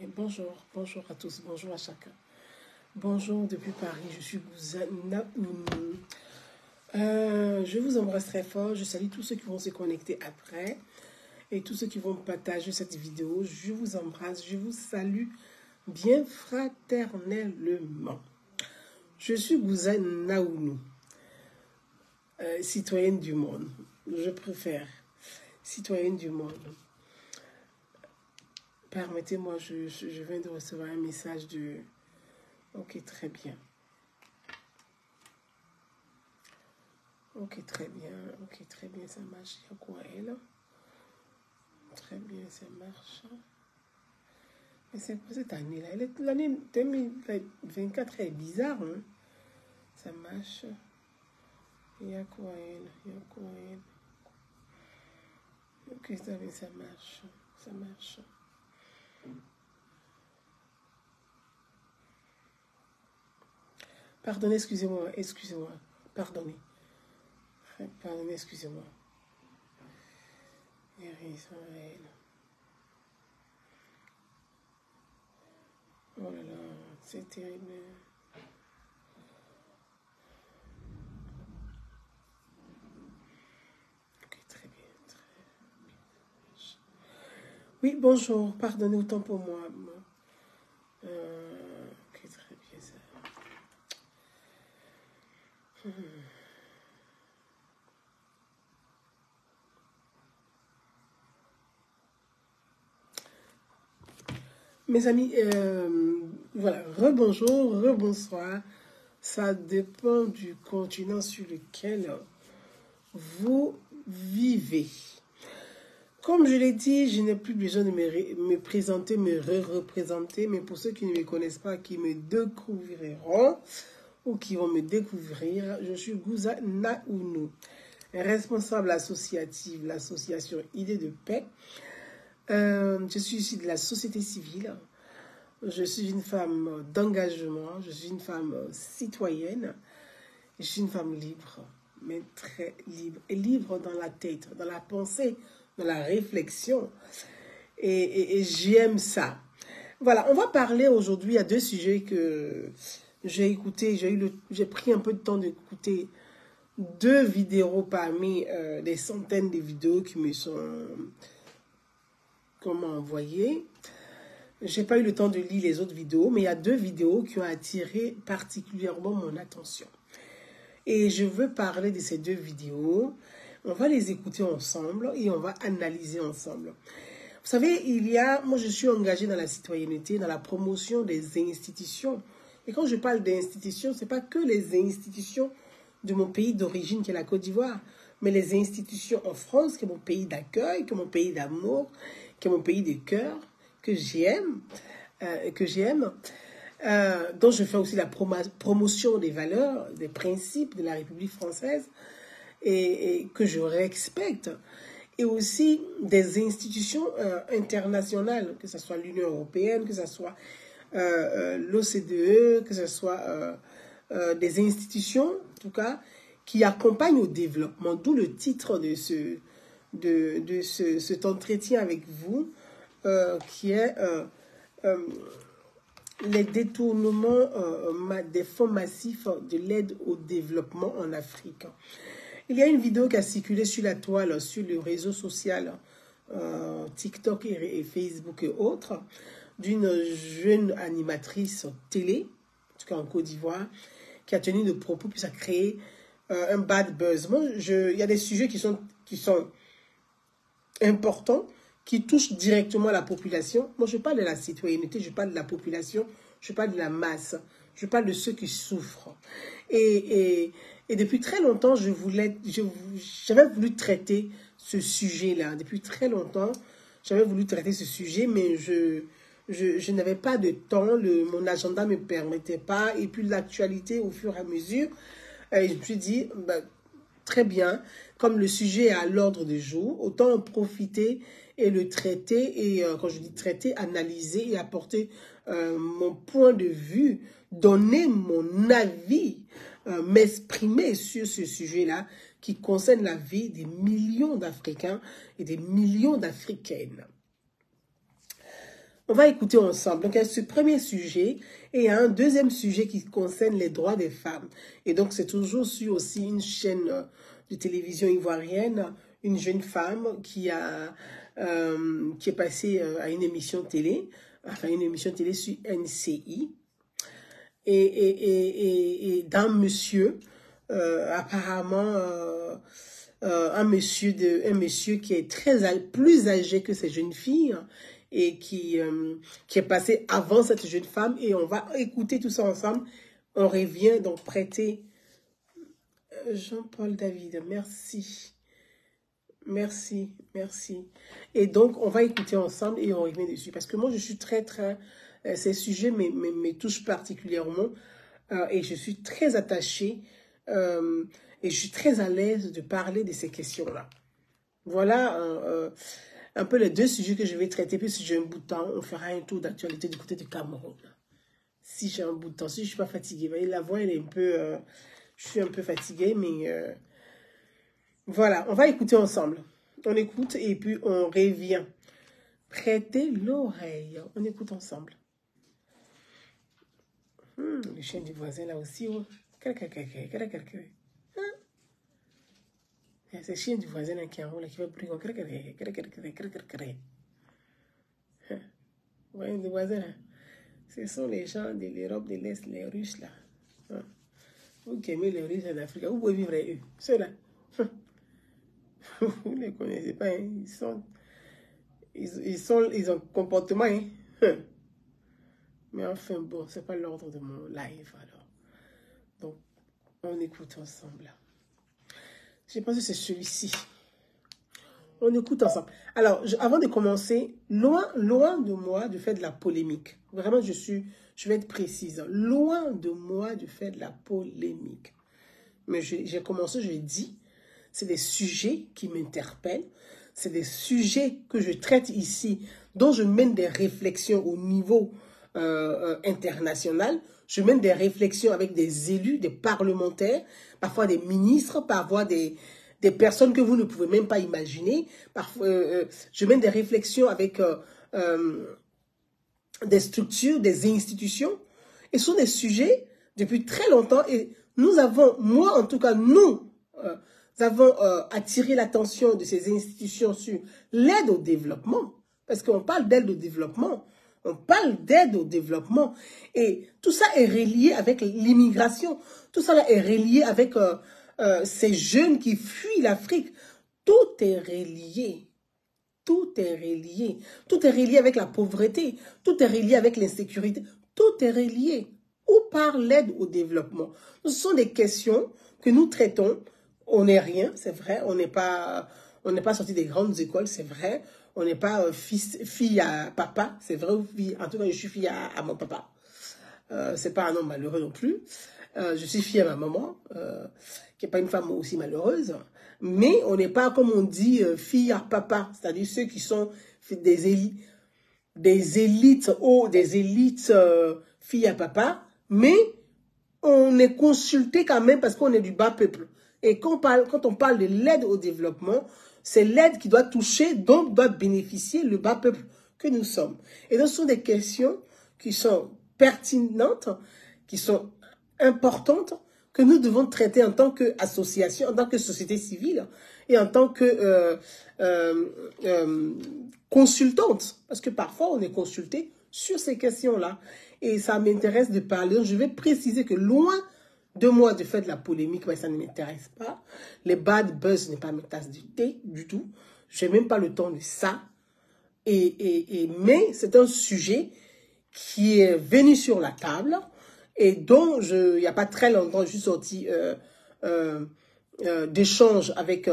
Bonjour, bonjour à tous, bonjour à chacun. Bonjour depuis Paris, je suis Gouzana. Je vous embrasse très fort, je salue tous ceux qui vont se connecter après et tous ceux qui vont partager cette vidéo. Je vous embrasse, je vous salue bien fraternellement. Je suis Gouzana, citoyenne du monde. Je préfère citoyenne du monde. Permettez-moi, je viens de recevoir un message de... Ok, très bien. Ok, très bien, ça marche. Il y a quoi, elle? Très bien, ça marche. Mais c'est quoi cette année-là? L'année 2024 est bizarre, hein? Ça marche. Il y a quoi, elle? Il y a quoi, elle? Ok, ça bien, ça marche. Ça marche. Pardonnez, excusez-moi. Pardonnez. Pardonnez, excusez-moi. Israël. Oh là là, c'est terrible. Ok, très bien, Oui, bonjour, pardonnez autant pour moi. Ok, très bien, ça. Mes amis, voilà, rebonjour, rebonsoir. Ça dépend du continent sur lequel vous vivez. Comme je l'ai dit, je n'ai plus besoin de me présenter, me représenter, mais pour ceux qui ne me connaissent pas, qui me découvriront ou qui vont me découvrir, je suis Gouza Naounou, responsable associative, l'association Idées de Paix. Je suis ici de la société civile. Je suis une femme d'engagement, je suis une femme citoyenne, je suis une femme libre, mais très libre. Et libre dans la tête, dans la pensée, dans la réflexion. Et j'aime ça. Voilà, on va parler aujourd'hui à deux sujets que j'ai écoutés. J'ai pris un peu de temps d'écouter deux vidéos parmi des centaines de vidéos qui me sont envoyées. J'ai pas eu le temps de lire les autres vidéos, mais il y a deux vidéos qui ont attiré particulièrement mon attention. Et je veux parler de ces deux vidéos. On va les écouter ensemble et on va analyser ensemble. Vous savez, moi je suis engagée dans la citoyenneté, dans la promotion des institutions. Et quand je parle d'institutions, ce n'est pas que les institutions de mon pays d'origine qui est la Côte d'Ivoire, mais les institutions en France, qui est mon pays d'accueil, qui est mon pays d'amour, qui est mon pays de cœur, que j'aime, dont je fais aussi la promotion des valeurs, des principes de la République française et que je respecte. Et aussi des institutions internationales, que ce soit l'Union européenne, que ce soit l'OCDE, que ce soit des institutions, en tout cas, qui accompagnent au développement. D'où le titre de cet entretien avec vous, qui est les détournements des fonds massifs de l'aide au développement en Afrique. Il y a une vidéo qui a circulé sur la toile, sur le réseau social TikTok et Facebook et autres, d'une jeune animatrice télé, en tout cas en Côte d'Ivoire, qui a tenu de propos, puis ça a créé un bad buzz. Moi, il y a des sujets qui sont importants, qui touchent directement la population. Moi, je parle de la citoyenneté, je parle de la population, je parle de la masse, je parle de ceux qui souffrent. Et depuis très longtemps, j'avais voulu traiter ce sujet-là. Depuis très longtemps, j'avais voulu traiter ce sujet, mais je n'avais pas de temps, mon agenda ne me permettait pas. Et puis l'actualité, au fur et à mesure, je me suis dit, très bien, comme le sujet est à l'ordre du jour, autant en profiter et le traiter. Et quand je dis traiter, analyser et apporter mon point de vue, donner mon avis, m'exprimer sur ce sujet-là qui concerne la vie des millions d'Africains et des millions d'Africaines. on va écouter ensemble. Donc, il y a ce premier sujet et il y a un deuxième sujet qui concerne les droits des femmes. Et donc, c'est toujours sur aussi une chaîne de télévision ivoirienne, une jeune femme qui est passée à une émission télé, enfin une émission télé sur NCI, et d'un monsieur, apparemment un monsieur qui est plus âgé que ces jeunes filles et qui est passé avant cette jeune femme, et on va écouter tout ça ensemble. On revient donc prêter. Jean-Paul David, merci. Merci. Et donc, on va écouter ensemble et on revient dessus. Parce que moi, je suis très... ces sujets me touchent particulièrement. Et je suis très attachée. Et je suis très à l'aise de parler de ces questions-là. Voilà un peu les deux sujets que je vais traiter. Puis si j'ai un bout de temps, on fera un tour d'actualité du côté du Cameroun. Si j'ai un bout de temps, si je ne suis pas fatiguée. Vous voyez, la voix, elle est un peu... je suis un peu fatiguée, mais... voilà, on va écouter ensemble. On écoute et puis on revient. Prêtez l'oreille. On écoute ensemble. Le chien du voisin là aussi. Oh. C'est le chien du voisin là qui est en haut, là, qui va brûler. Vous voyez les voisins là? Ce sont les gens de l'Europe de l'Est, les Russes là. Vous qui aimez les Russes en Afrique, vous pouvez vivre avec eux. Ceux-là. Vous ne les connaissez pas, hein? Ils ont un comportement, hein? Mais enfin, bon, c'est pas l'ordre de mon live, alors. Donc, on écoute ensemble. Je pense que c'est celui-ci. On écoute ensemble. Alors, avant de commencer, loin de moi de faire de la polémique. Vraiment, je vais être précise. Loin de moi de faire de la polémique. Mais j'ai commencé, je l'ai dit, c'est des sujets qui m'interpellent. C'est des sujets que je traite ici, dont je mène des réflexions au niveau international. Je mène des réflexions avec des élus, des parlementaires, parfois des ministres, parfois des personnes que vous ne pouvez même pas imaginer. Parfois, je mène des réflexions avec des structures, des institutions. Et ce sont des sujets depuis très longtemps. Et nous avons, moi en tout cas, nous avons attiré l'attention de ces institutions sur l'aide au développement. Parce qu'on parle d'aide au développement. On parle d'aide au développement. Et tout ça est relié avec l'immigration. Tout ça est relié avec ces jeunes qui fuient l'Afrique. Tout est relié. Tout est relié. Tout est relié avec la pauvreté. Tout est relié avec l'insécurité. Tout est relié. Où part l'aide au développement? Ce sont des questions que nous traitons. On n'est rien, c'est vrai. On n'est pas sorti des grandes écoles, c'est vrai. On n'est pas fille à papa, c'est vrai. En tout cas, je suis fille à mon papa. C'est pas un homme malheureux non plus. Je suis fille à ma maman, qui n'est pas une femme aussi malheureuse. Mais on n'est pas, comme on dit, fille à papa. C'est-à-dire ceux qui sont des élites filles à papa. Mais on est consulté quand même parce qu'on est du bas peuple. Et quand on parle de l'aide au développement, c'est l'aide qui doit toucher, donc doit bénéficier le bas peuple que nous sommes. Et donc, ce sont des questions qui sont pertinentes, qui sont importantes, que nous devons traiter en tant qu'association, en tant que société civile et en tant que consultante. Parce que parfois, on est consulté sur ces questions-là. Et ça m'intéresse de parler. Donc, je vais préciser que loin de moi de faire de la polémique, mais ça ne m'intéresse pas. Les bad buzz n'est pas ma tasse de thé du tout. Je n'ai même pas le temps de ça. Mais c'est un sujet qui est venu sur la table et dont il n'y a pas très longtemps, je suis sorti d'échanges avec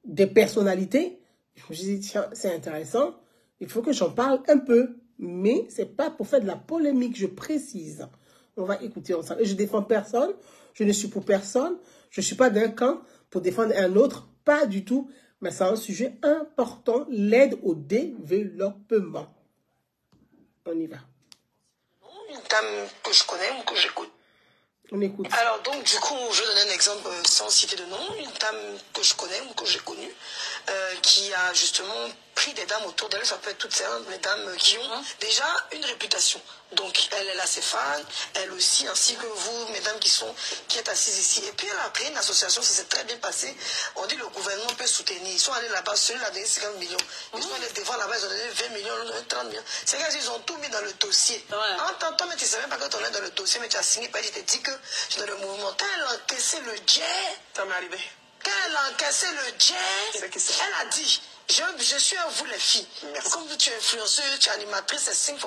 des personnalités. Je me suis dit, tiens, c'est intéressant. Il faut que j'en parle un peu. Mais ce n'est pas pour faire de la polémique, je précise. On va écouter ensemble. Et je ne défends personne. Je ne suis pour personne. Je ne suis pas d'un camp pour défendre un autre. Pas du tout. Mais c'est un sujet important, l'aide au développement. On y va. Une dame que je connais ou que j'écoute. On écoute. Alors donc du coup, je donne un exemple sans citer de nom. Une dame que je connais ou que j'ai connue qui a justement pris des dames autour d'elle, ça peut être toutes ces mesdames qui ont déjà une réputation. Donc, elle a ses fans, elle aussi, ainsi que vous, mesdames qui êtes assises ici. Et puis, elle a créé une association, ça s'est très bien passé. On dit le gouvernement peut soutenir. Ils sont allés là-bas, celui-là a donné 50 millions. Ils sont allés devant là-bas, ils ont donné 20 millions, 30 millions. C'est qu'ils ont tout mis dans le dossier. En tant que mais tu ne sais même pas quand on est dans le dossier, mais tu as signé, je te dis que je suis dans le mouvement. Quand elle a encaissé le jet, Ça m'est arrivé. quand elle a encaissé le jet, elle a dit, je suis à vous les filles. Merci. Comme tu es influenceuse, tu es animatrice, c'est 5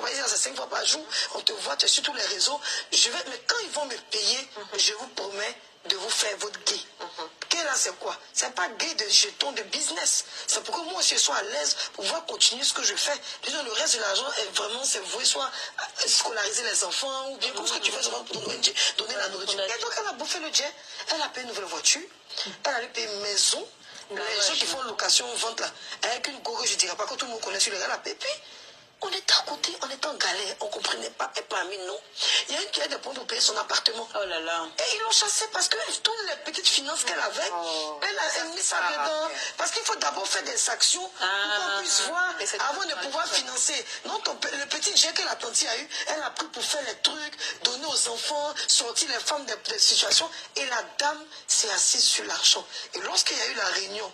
fois par jour, on te voit, tu es sur tous les réseaux. Mais quand ils vont me payer, je vous promets de vous faire votre gay. Là, c'est quoi? C'est pas gay de jetons de business. C'est pour que moi aussi je sois à l'aise pour pouvoir continuer ce que je fais. Disons, le reste de l'argent est vraiment, c'est voué soit à scolariser les enfants ou bien comme ce que tu fais souvent pour donner la nourriture. Et donc, elle a bouffé le jet, elle a payé une nouvelle voiture, elle a payé une maison. Les gens qui font location, vente là, avec une go que je dirais pas que tout le monde connaît sur le gars. Et puis, on était à côté, on était en galère, on ne comprenait pas. Et parmi nous, il y a une qui a des points pour payer son appartement. Oh là là. Et ils l'ont chassée parce que toutes les petites finances qu'elle avait, elle a mis ça dedans. Parce qu'il faut d'abord faire des actions pour qu'on puisse voir avant de pouvoir financer. Non, le petit jet que la tante a eu, elle a pris pour faire les trucs, donner aux enfants, sortir les femmes des situations. Et la dame s'est assise sur l'argent. Et lorsqu'il y a eu la réunion,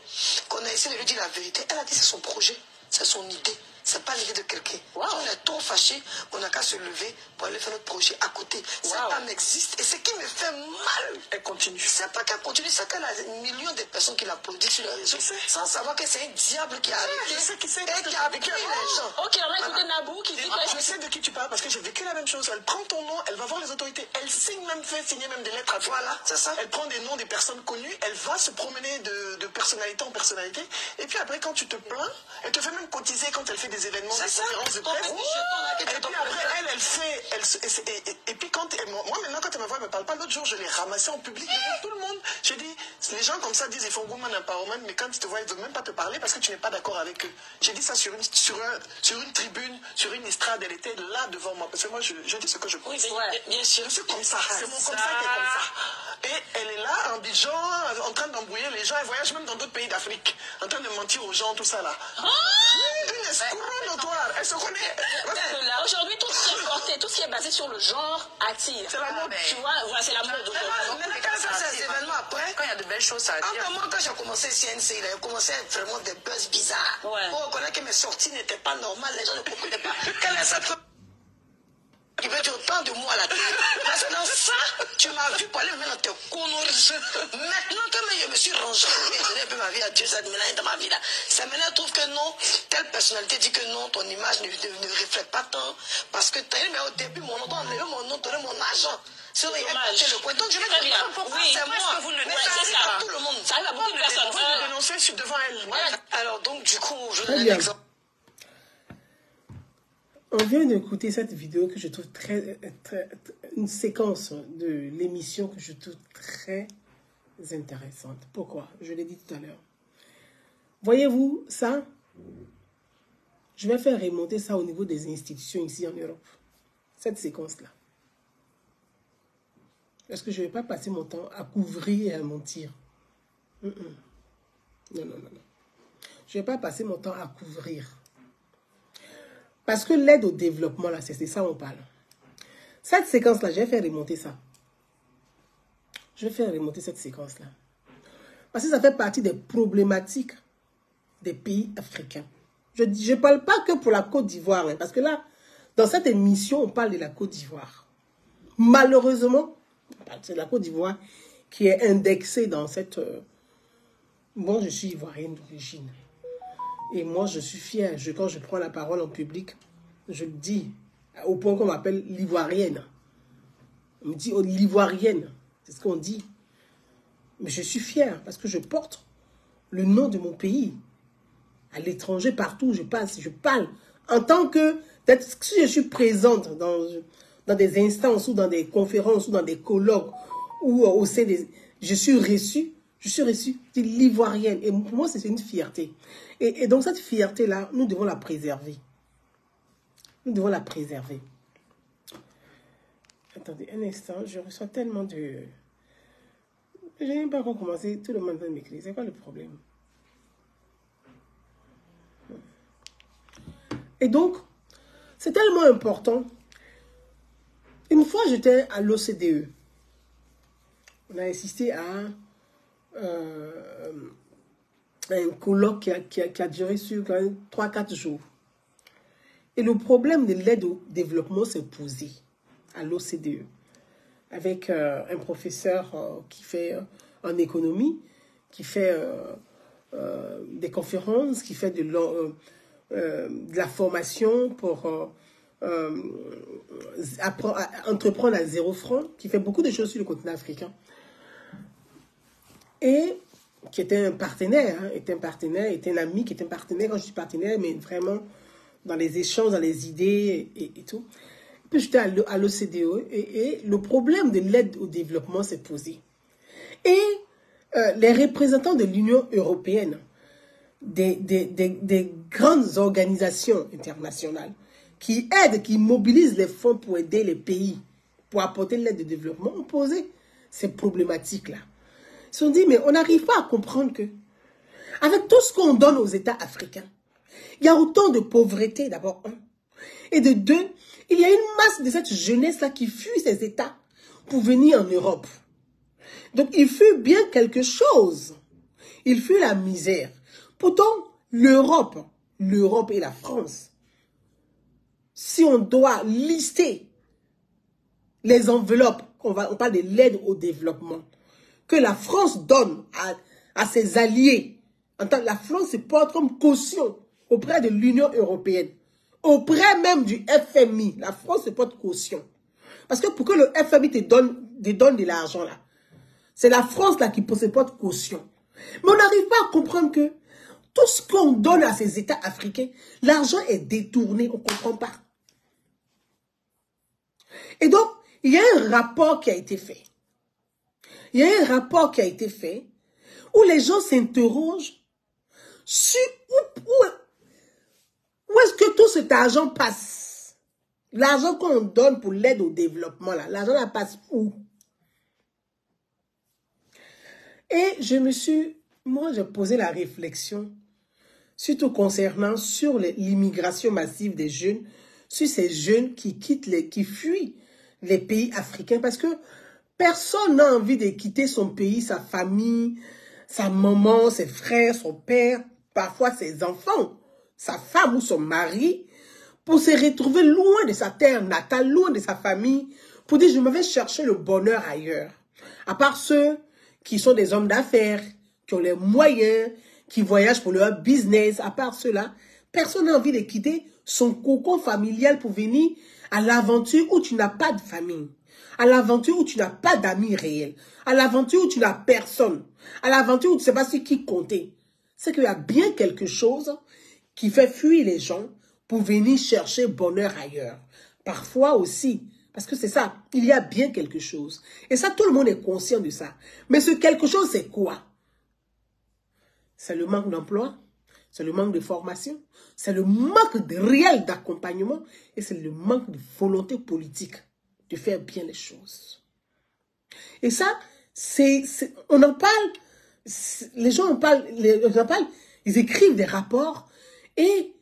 qu'on a essayé de lui dire la vérité, elle a dit c'est son projet, c'est son idée. C'est pas l'idée de quelqu'un. Wow. On est trop fâchés, on n'a qu'à se lever pour aller faire notre projet à côté. Cette femme existe et ce qui me fait mal, elle continue. C'est pas qu'elle continue, c'est qu'elle a millions de personnes qui l'applaudissent sur les réseaux sans savoir que c'est un diable qui a arrêté je sais qui c'est. Et qui a pris les gens. Ok, on a écouté Nabou qui dit quoi? Je sais de qui tu parles parce que j'ai vécu la même chose. Elle prend ton nom, elle va voir les autorités, elle signe même, fait signer même des lettres à toi. Voilà, c'est ça. Elle prend des noms des personnes connues, elle va se promener de personnalité en personnalité. Et puis après, quand tu te plains, elle te fait même cotiser quand elle fait des événements, des conférences de presse. Et puis après, elle fait. Et puis quand. Moi maintenant, quand elle me voit, elle me parle pas. L'autre jour, je l'ai ramassée en public devant tout le monde. J'ai dit, les gens comme ça disent ils font woman empowerment, mais quand ils te voient, ils ne veulent même pas te parler parce que tu n'es pas d'accord avec eux. J'ai dit ça sur une tribune, sur une estrade, elle était là devant moi. Parce que moi, je dis ce que je pense. Oui, bien sûr. Je suis comme ça. C'est mon comme ça qui est comme ça. Et elle est là, en Abidjan, en train d'embrouiller les gens. Elle voyage même dans d'autres pays d'Afrique, en train de mentir aux gens, tout ça là. Une escroc notoire. Elle se connaît. Aujourd'hui, tout ce qui est porté, tout ce qui est basé sur le genre attire. C'est la mode. Tu vois, voilà, c'est la mode. Mais quand ça fait ces événements après, Quand il y a de belles choses, ça attire. moi, quand j'ai commencé CNC, il a commencé à être vraiment des buzz bizarres. Ouais. Pour reconnaître que mes sorties n'étaient pas normales, les gens ne comprenaient pas. Quelle est cette qui veut dire autant de moi à la télé. Parce que dans ça, tu m'as vu parler maintenant de tes conneries. Maintenant que je me suis rangé, j'ai donné un peu ma vie à Dieu, ça maintenant dans ma vie là. Ça maintenant trouve que non, telle personnalité dit que non, ton image ne reflète pas tant. Parce que mais au début, mon nom, enlever mon nom, donner mon argent. C'est le point. Donc je vais Très bien. Oui, c'est moi. Mais ça arrive à tout le monde. Ça arrive à beaucoup de personnes. Moi, je l'ai dénoncé devant elle. Alors donc du coup, je Très donne un bien. exemple. On vient d'écouter cette vidéo que je trouve une séquence de l'émission que je trouve très intéressante. Pourquoi? Je l'ai dit tout à l'heure. Voyez-vous ça? Je vais faire remonter ça au niveau des institutions ici en Europe. Cette séquence-là. Parce que je ne vais pas passer mon temps à couvrir et à mentir. Non. Je ne vais pas passer mon temps à couvrir. Parce que l'aide au développement, là, c'est ça on parle. Cette séquence-là, je vais faire remonter ça. Je vais faire remonter cette séquence-là. Parce que ça fait partie des problématiques des pays africains. Je ne parle pas que pour la Côte d'Ivoire. Hein, parce que là, dans cette émission, on parle de la Côte d'Ivoire. Malheureusement, c'est la Côte d'Ivoire qui est indexée dans cette... Moi, je suis ivoirienne d'origine. Et moi, je suis fière. Quand je prends la parole en public, je le dis, au point qu'on m'appelle l'ivoirienne. On me dit, oh, l'ivoirienne. C'est ce qu'on dit. Mais je suis fière parce que je porte le nom de mon pays. À l'étranger, partout où je passe, je parle. En tant que, peut-être si je suis présente dans des instances ou dans des conférences ou dans des colloques ou au sein des... Je suis reçue, c'est l'ivoirienne. Et pour moi, c'est une fierté. Et donc, cette fierté-là, nous devons la préserver. Nous devons la préserver. Attendez un instant, je reçois tellement de... Je n'ai même pas encore commencé, tout le monde va m'écrire. C'est quoi le problème? Et donc, c'est tellement important. Une fois, j'étais à l'OCDE. On a assisté à un colloque qui a duré sur 3-4 jours. Et le problème de l'aide au développement s'est posé à l'OCDE avec un professeur qui fait en économie, qui fait des conférences, qui fait de la formation pour entreprendre à 0 franc, qui fait beaucoup de choses sur le continent africain. Et qui était un partenaire, était un ami, qui était un partenaire, quand je dis partenaire, mais vraiment dans les échanges, dans les idées et tout. Puis j'étais à l'OCDE et le problème de l'aide au développement s'est posé. Et les représentants de l'Union européenne, des grandes organisations internationales qui aident, qui mobilisent les fonds pour aider les pays, pour apporter l'aide de développement, ont posé ces problématiques-là. Ils se sont dit, mais on n'arrive pas à comprendre que, avec tout ce qu'on donne aux États africains, il y a autant de pauvreté, d'abord, un. Et de deux, il y a une masse de cette jeunesse-là qui fuit ces États pour venir en Europe. Donc, il fut bien quelque chose. Il fut la misère. Pourtant, l'Europe et la France, si on doit lister les enveloppes, on parle de l'aide au développement, que la France donne à ses alliés, la France se porte comme caution auprès de l'Union européenne, auprès même du FMI, la France se porte caution. Parce que pour que le FMI te donne de l'argent là, c'est la France là qui se porte caution. Mais on n'arrive pas à comprendre que tout ce qu'on donne à ces États africains, l'argent est détourné, on ne comprend pas. Et donc, il y a un rapport qui a été fait. Il y a un rapport qui a été fait où les gens s'interrogent sur où est-ce que tout cet argent passe. L'argent qu'on donne pour l'aide au développement, là, l'argent là passe où? Et moi j'ai posé la réflexion, surtout concernant sur l'immigration massive des jeunes, sur ces jeunes qui fuient les pays africains, parce que personne n'a envie de quitter son pays, sa famille, sa maman, ses frères, son père, parfois ses enfants, sa femme ou son mari, pour se retrouver loin de sa terre natale, loin de sa famille, pour dire je me vais chercher le bonheur ailleurs. À part ceux qui sont des hommes d'affaires, qui ont les moyens, qui voyagent pour leur business, à part ceux-là, personne n'a envie de quitter son cocon familial pour venir à l'aventure où tu n'as pas de famille, à l'aventure où tu n'as pas d'amis réels, à l'aventure où tu n'as personne, à l'aventure où tu ne sais pas sur qui compter. C'est qu'il y a bien quelque chose qui fait fuir les gens pour venir chercher bonheur ailleurs. Parfois aussi, parce que c'est ça, il y a bien quelque chose. Et ça, tout le monde est conscient de ça. Mais ce quelque chose, c'est quoi? C'est le manque d'emploi, c'est le manque de formation, c'est le manque réel d'accompagnement et c'est le manque de volonté politique de faire bien les choses. Et ça, on en parle, les gens en parlent, ils écrivent des rapports et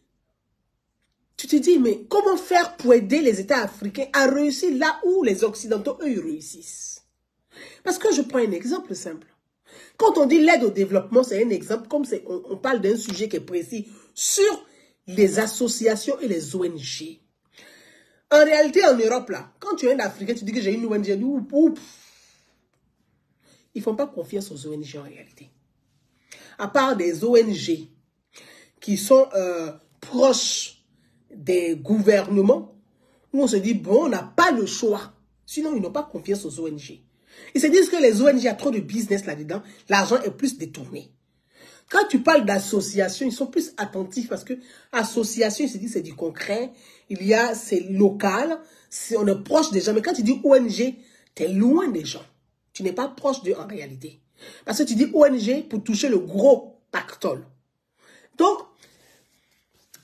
tu te dis, mais comment faire pour aider les États africains à réussir là où les Occidentaux, eux, ils réussissent? Parce que je prends un exemple simple. Quand on dit l'aide au développement, c'est un exemple, comme on parle d'un sujet qui est précis sur les associations et les ONG. En réalité, en Europe, là, quand tu es un Africain, tu dis que j'ai une ONG, ils ne font pas confiance aux ONG en réalité. À part des ONG qui sont proches des gouvernements, où on se dit, bon, on n'a pas le choix. Sinon, ils n'ont pas confiance aux ONG. Ils se disent que les ONG, il y a trop de business là-dedans, l'argent est plus détourné. Quand tu parles d'association, ils sont plus attentifs parce que association, ils se disent c'est du concret, c'est local, on est proche des gens. Mais quand tu dis ONG, tu es loin des gens. Tu n'es pas proche d'eux en réalité. Parce que tu dis ONG pour toucher le gros pactole. Donc,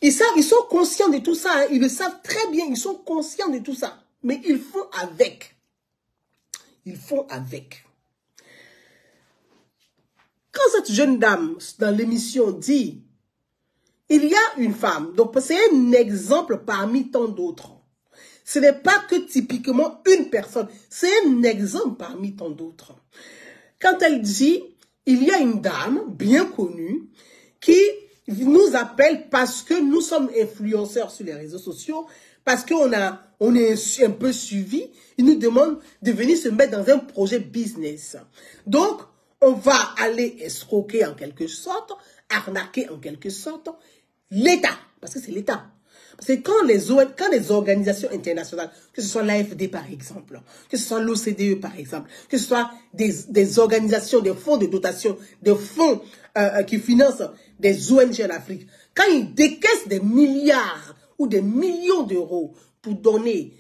ils sont conscients de tout ça, hein. Ils le savent très bien, ils sont conscients de tout ça. Mais ils font avec. Ils font avec. Quand cette jeune dame, dans l'émission, dit il y a une femme, donc c'est un exemple parmi tant d'autres. Ce n'est pas que typiquement une personne, c'est un exemple parmi tant d'autres. Quand elle dit, il y a une dame bien connue qui nous appelle parce que nous sommes influenceurs sur les réseaux sociaux, parce qu'on est un peu suivi, il nous demande de venir se mettre dans un projet business. Donc, on va aller escroquer en quelque sorte, arnaquer en quelque sorte l'État, parce que c'est l'État. Parce que quand les organisations internationales, que ce soit l'AFD par exemple, que ce soit l'OCDE par exemple, que ce soit des organisations, des fonds de dotation, des fonds qui financent des ONG en Afrique, quand ils décaissent des milliards ou des millions d'euros pour donner,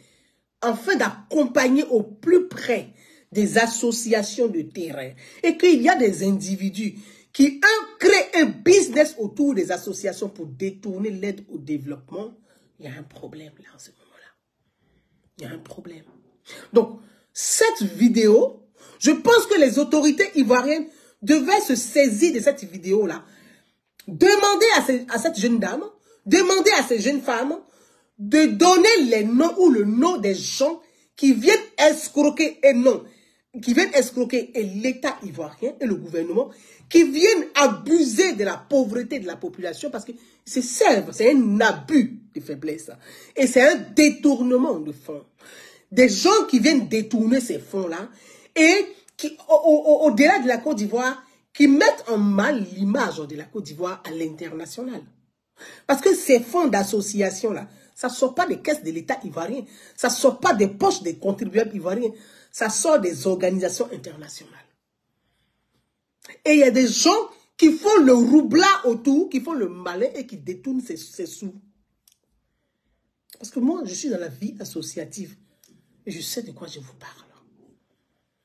afin d'accompagner au plus près des associations de terrain, et qu'il y a des individus qui créent un business autour des associations pour détourner l'aide au développement, il y a un problème là en ce moment-là. Il y a un problème. Donc, cette vidéo, je pense que les autorités ivoiriennes devaient se saisir de cette vidéo-là. Demander à cette jeune dame, demander à ces jeunes femmes de donner les noms ou le nom des gens qui viennent escroquer l'État ivoirien et le gouvernement, qui viennent abuser de la pauvreté de la population parce que c'est un abus de faiblesse et c'est un détournement de fonds. Des gens qui viennent détourner ces fonds-là et qui, au-delà de la Côte d'Ivoire, qui mettent en mal l'image de la Côte d'Ivoire à l'international. Parce que ces fonds d'association-là, ça ne sort pas des caisses de l'État ivoirien, ça ne sort pas des poches des contribuables ivoiriens, ça sort des organisations internationales. Et il y a des gens qui font le roublat autour, qui font le malin et qui détournent ces sous. Parce que moi, je suis dans la vie associative et je sais de quoi je vous parle.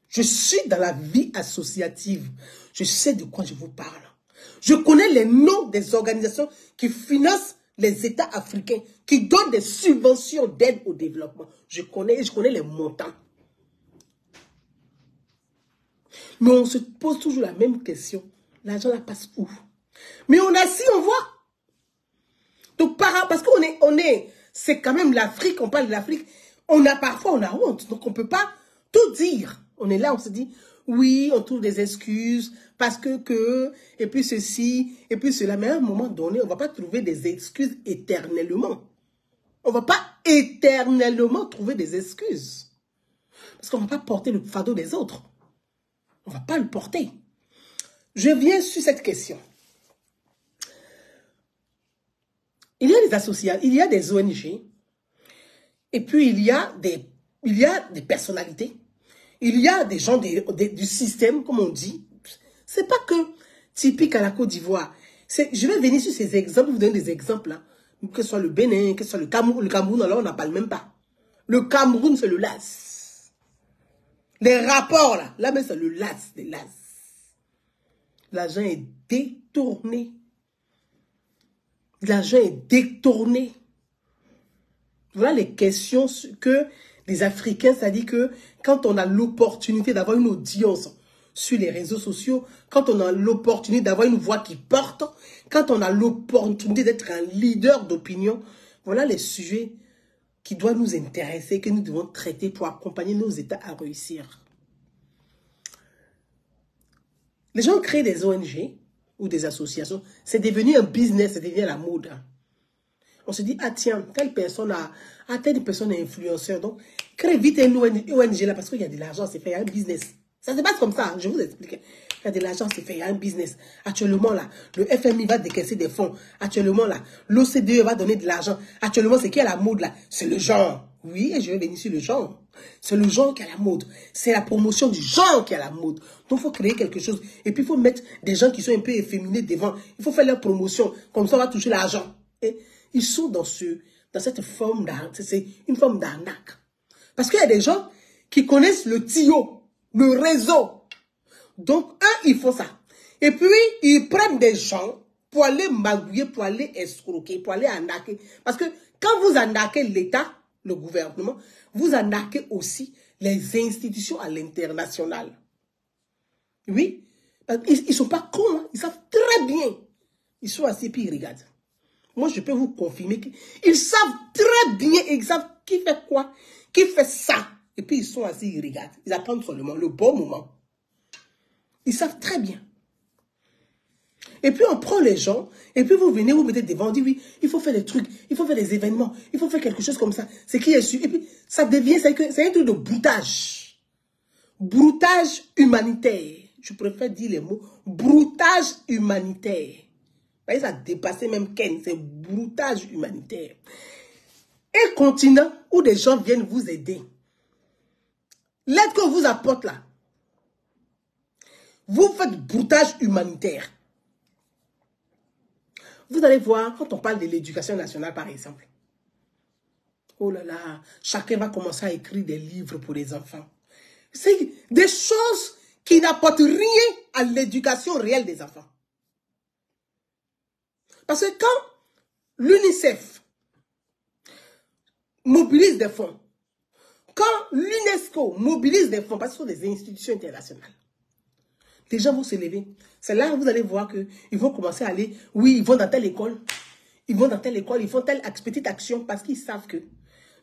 Je suis dans la vie associative. Je sais de quoi je vous parle. Je connais les noms des organisations qui financent les États africains, qui donnent des subventions d'aide au développement. Je connais les montants. Mais on se pose toujours la même question. L'argent là passe où? Mais on assis, on voit. Donc parce qu'on c'est quand même l'Afrique, on parle de l'Afrique. Parfois on a honte, donc on ne peut pas tout dire. On est là, on se dit, oui, on trouve des excuses, parce que, et puis ceci, et puis cela. Mais à un moment donné, on ne va pas trouver des excuses éternellement. On ne va pas éternellement trouver des excuses. Parce qu'on ne va pas porter le fardeau des autres. On ne va pas le porter. Je viens sur cette question. Il y a des associations, il y a des ONG, et puis il y a des personnalités. Il y a des gens du système, comme on dit. C'est pas que typique à la Côte d'Ivoire. Je vais venir sur ces exemples, vous donner des exemples là. Que ce soit le Bénin, que ce soit le Cameroun. Le Cameroun, alors on n'en parle même pas. Le Cameroun, c'est le LAS. Les rapports là mais c'est le LAS, les LAS. L'argent est détourné. L'argent est détourné. Voilà les questions que les Africains, c'est-à-dire que quand on a l'opportunité d'avoir une audience sur les réseaux sociaux, quand on a l'opportunité d'avoir une voix qui porte, quand on a l'opportunité d'être un leader d'opinion, voilà les sujets qui doivent nous intéresser, que nous devons traiter pour accompagner nos États à réussir. Les gens créent des ONG ou des associations, c'est devenu un business, c'est devenu la mode. On se dit, ah tiens, telle personne est influenceur, donc crée vite une ONG là, parce qu'il y a de l'argent, c'est fait, il y a un business. Ça se passe comme ça, je vous explique. Il y a de l'argent, c'est fait, il y a un business. Actuellement là, le FMI va décaisser des fonds. Actuellement là, l'OCDE va donner de l'argent. Actuellement, c'est qui a la mode là? C'est le genre. Oui, et je vais venir sur le genre. C'est le genre qui a la mode. C'est la promotion du genre qui a la mode. Donc, il faut créer quelque chose. Et puis, il faut mettre des gens qui sont un peu efféminés devant. Il faut faire leur promotion. Comme ça, on va toucher l'argent. Et ils sont dans cette forme d'arnaque. C'est une forme d'arnaque. Parce qu'il y a des gens qui connaissent le tuyau, le réseau. Donc, ils font ça. Et puis, ils prennent des gens pour aller magouiller, pour aller escroquer, pour aller arnaquer. Parce que quand vous arnaquez l'État, le gouvernement, vous arnaquez aussi les institutions à l'international. Oui, ils ne sont pas cons, hein. Ils savent très bien. Ils sont assis puis ils regardent. Moi, je peux vous confirmer qu'ils savent très bien, ils savent qui fait quoi, qui fait ça. Et puis, ils sont assis, ils regardent. Ils attendent seulement le bon moment. Ils savent très bien. Et puis, on prend les gens, et puis vous venez, vous mettez devant, on dit, oui, il faut faire des trucs, il faut faire des événements, il faut faire quelque chose comme ça. C'est qui est sûr. Et puis, ça devient, c'est un truc de broutage. Broutage humanitaire. Je préfère dire les mots, broutage humanitaire. Vous voyez, ça a dépassé même Ken, c'est broutage humanitaire. Un continent où des gens viennent vous aider. L'aide qu'on vous apporte là, vous faites broutage humanitaire. Vous allez voir, quand on parle de l'éducation nationale, par exemple, oh là là, chacun va commencer à écrire des livres pour les enfants. C'est des choses qui n'apportent rien à l'éducation réelle des enfants. Parce que quand l'UNICEF mobilise des fonds, quand l'UNESCO mobilise des fonds, parce que ce sont des institutions internationales, les gens vont se lever. C'est là que vous allez voir qu'ils vont commencer à aller, oui, ils vont dans telle école, ils vont dans telle école, ils font telle petite action parce qu'ils savent que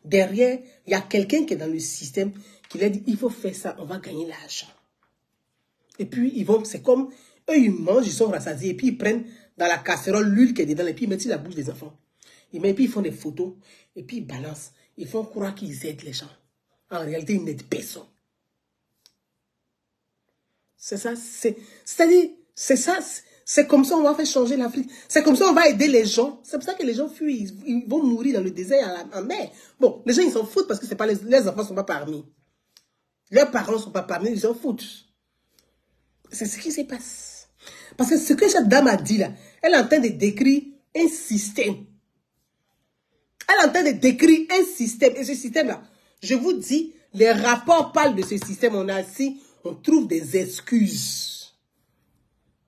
derrière, il y a quelqu'un qui est dans le système qui leur dit, il faut faire ça, on va gagner l'argent. Et puis, ils vont, c'est comme, eux, ils mangent, ils sont rassasiés, et puis ils prennent dans la casserole l'huile qui est dedans, et puis ils mettent sur la bouche des enfants. Et puis ils font des photos, et puis ils balancent. Ils font croire qu'ils aident les gens. En réalité, ils n'aident personne. C'est ça, c'est-à-dire, c'est ça, c'est comme ça on va faire changer l'Afrique. C'est comme ça on va aider les gens. C'est pour ça que les gens fuient, ils vont mourir dans le désert, en mer. Bon, les gens, ils s'en foutent parce que c'est pas les enfants ne sont pas parmi. Leurs parents ne sont pas parmi, ils s'en foutent. C'est ce qui se passe. Parce que ce que cette dame a dit là, elle est en train de décrire un système. Elle est en train de décrire un système. Et ce système-là, je vous dis, les rapports parlent de ce système. On a assis, on trouve des excuses.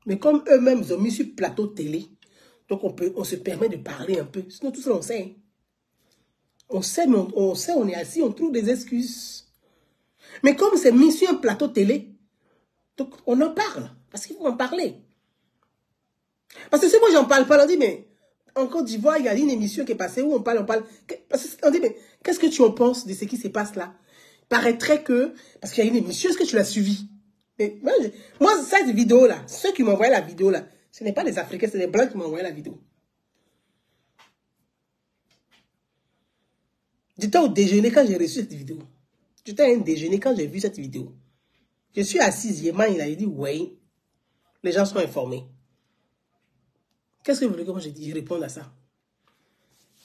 Mais comme eux-mêmes, ils ont mis sur plateau télé, donc on se permet de parler un peu. Sinon, tout ça, on sait. On sait, mais on est assis, on trouve des excuses. Mais comme c'est mis sur un plateau télé, donc on en parle. Parce qu'il faut en parler. Parce que si moi, j'en parle pas, on dit, mais en Côte d'Ivoire, il y a une émission qui est passée où on parle. On dit, mais qu'est-ce que tu en penses de ce qui se passe là? Il paraîtrait que, parce qu'il y a une émission, est-ce que tu l'as suivi? Mais moi, cette vidéo-là, ceux qui m'ont envoyé la vidéo là, ce n'est pas les Africains, c'est les Blancs qui m'ont envoyé la vidéo. J'étais au déjeuner quand j'ai reçu cette vidéo. J'étais à un déjeuner quand j'ai vu cette vidéo. Je suis assise, il a dit, oui, les gens sont informés. Qu'est-ce que vous voulez que moi je réponde à ça?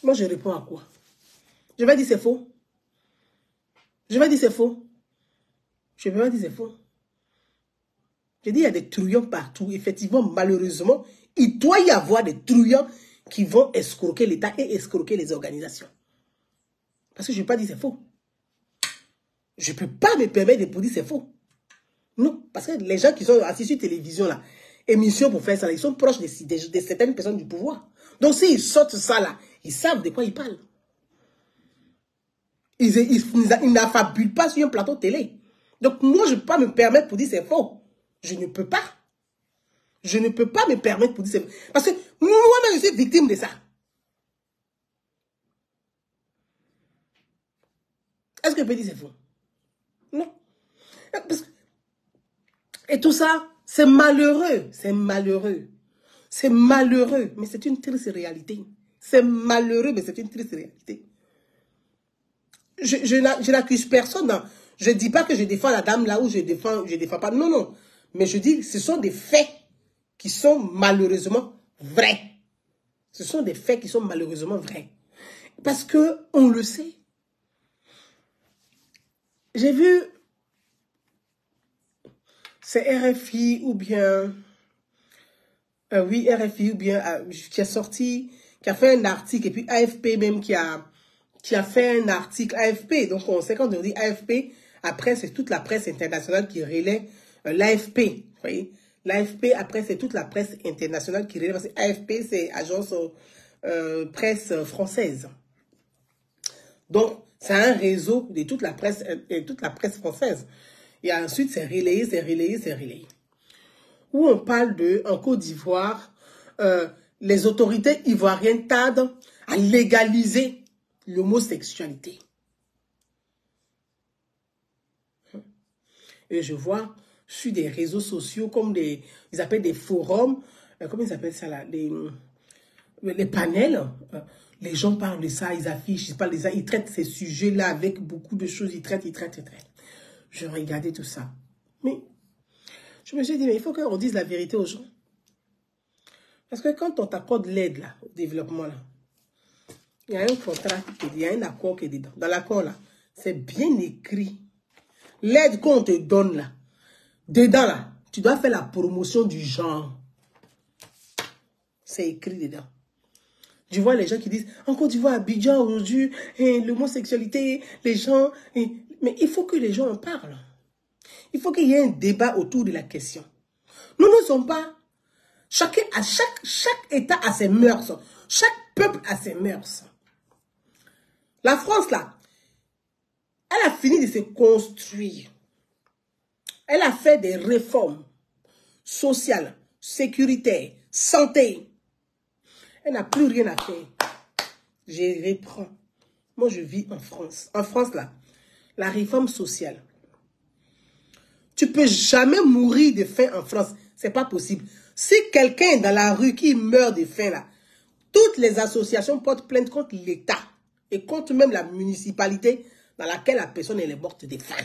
Moi, je réponds à quoi? Je vais dire c'est faux. Je vais dire c'est faux. Je ne vais pas dire c'est faux. Je dis il y a des truands partout. Effectivement, malheureusement, il doit y avoir des truands qui vont escroquer l'État et escroquer les organisations. Parce que je ne vais pas dire c'est faux. Je ne peux pas me permettre de dire c'est faux. Non, parce que les gens qui sont assis sur télévision là, émission pour faire ça, ils sont proches de certaines personnes du pouvoir. Donc s'ils sortent ça là, ils savent de quoi ils parlent. Ils n'affabulent pas sur un plateau télé. Donc moi, je ne peux pas me permettre pour dire c'est faux. Je ne peux pas. Je ne peux pas me permettre pour dire c'est faux. Parce que moi-même, je suis victime de ça. Est-ce que je peux dire c'est faux? Non. Parce que... Et tout ça, c'est malheureux. C'est malheureux. C'est malheureux, mais c'est une triste réalité. C'est malheureux, mais c'est une triste réalité. Je n'accuse personne. Non. Je ne dis pas que je défends la dame là où je défends pas. Non, non. Mais je dis que ce sont des faits qui sont malheureusement vrais. Ce sont des faits qui sont malheureusement vrais. Parce que on le sait. J'ai vu, c'est RFI ou bien... oui, RFI ou bien qui a sorti, qui a fait un article, et puis AFP même qui a fait un article, AFP, donc on sait quand on dit AFP, après c'est toute la presse internationale qui relaie l'AFP, vous voyez, l'AFP après c'est toute la presse internationale qui relaie, parce que AFP c'est agence presse française, donc c'est un réseau de toute la presse française, et ensuite c'est relayé, où on parle de, en Côte d'Ivoire, les autorités ivoiriennes tardent à légaliser l'homosexualité. Et je vois sur des réseaux sociaux comme ils appellent des forums, comment ils appellent ça là, les panels, les gens parlent de ça, ils affichent, ils traitent ces sujets-là avec beaucoup de choses, ils traitent. Je regardais tout ça. Mais je me suis dit, mais il faut qu'on dise la vérité aux gens. Parce que quand on t'accorde l'aide là, au développement là, il y a un contrat, il y a un accord qui est dedans. Dans l'accord là, c'est bien écrit. L'aide qu'on te donne là, dedans là, tu dois faire la promotion du genre. C'est écrit dedans. Je vois les gens qui disent, en Côte d'Ivoire, Abidjan aujourd'hui, l'homosexualité, les gens... mais il faut que les gens en parlent. Il faut qu'il y ait un débat autour de la question. Nous ne sommes pas... Chaque État a ses mœurs. Chaque peuple a ses mœurs. La France, là, elle a fini de se construire. Elle a fait des réformes sociales, sécuritaires, santé. Elle n'a plus rien à faire. Je reprends. Moi, je vis en France. En France, là, la réforme sociale. Tu ne peux jamais mourir de faim en France. Ce n'est pas possible. Si quelqu'un est dans la rue qui meurt de faim, là, toutes les associations portent plainte contre l'État et contre même la municipalité dans laquelle la personne est morte de faim.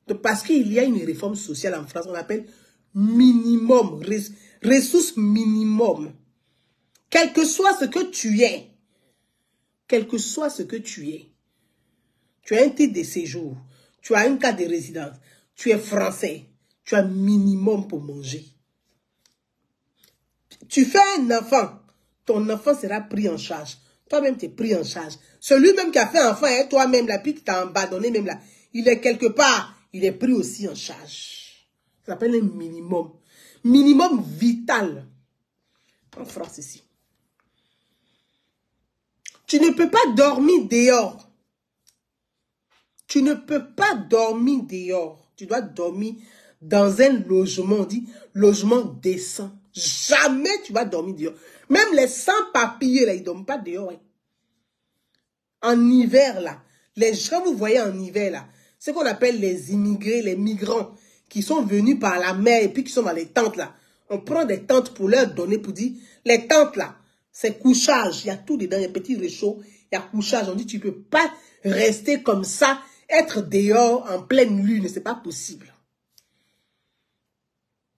Donc, parce qu'il y a une réforme sociale en France, on appelle minimum, ressources minimum. Quel que soit ce que tu es, quel que soit ce que tu es, tu as un titre de séjour, tu as une carte de résidence, tu es français, tu as minimum pour manger. Tu fais un enfant, ton enfant sera pris en charge. Toi-même, tu es pris en charge. Celui même qui a fait un enfant, hein, toi-même, là, puis qui t'a abandonné, même là, il est quelque part, il est pris aussi en charge. Ça s'appelle un minimum. Minimum vital. En France, ici. Tu ne peux pas dormir dehors. Tu ne peux pas dormir dehors. Tu dois dormir dans un logement, on dit logement décent. Jamais tu vas dormir dehors. Même les sans-papiers, là, ils ne dorment pas dehors. Hein. En hiver, là, les gens, vous voyez en hiver, là, ce qu'on appelle les immigrés, les migrants, qui sont venus par la mer et puis qui sont dans les tentes, là. On prend des tentes pour leur donner, pour dire, les tentes, là, c'est couchage. Il y a tout dedans, il y a petit réchaud, il y a couchage. On dit, tu ne peux pas rester comme ça, être dehors en pleine lune, c'est pas possible.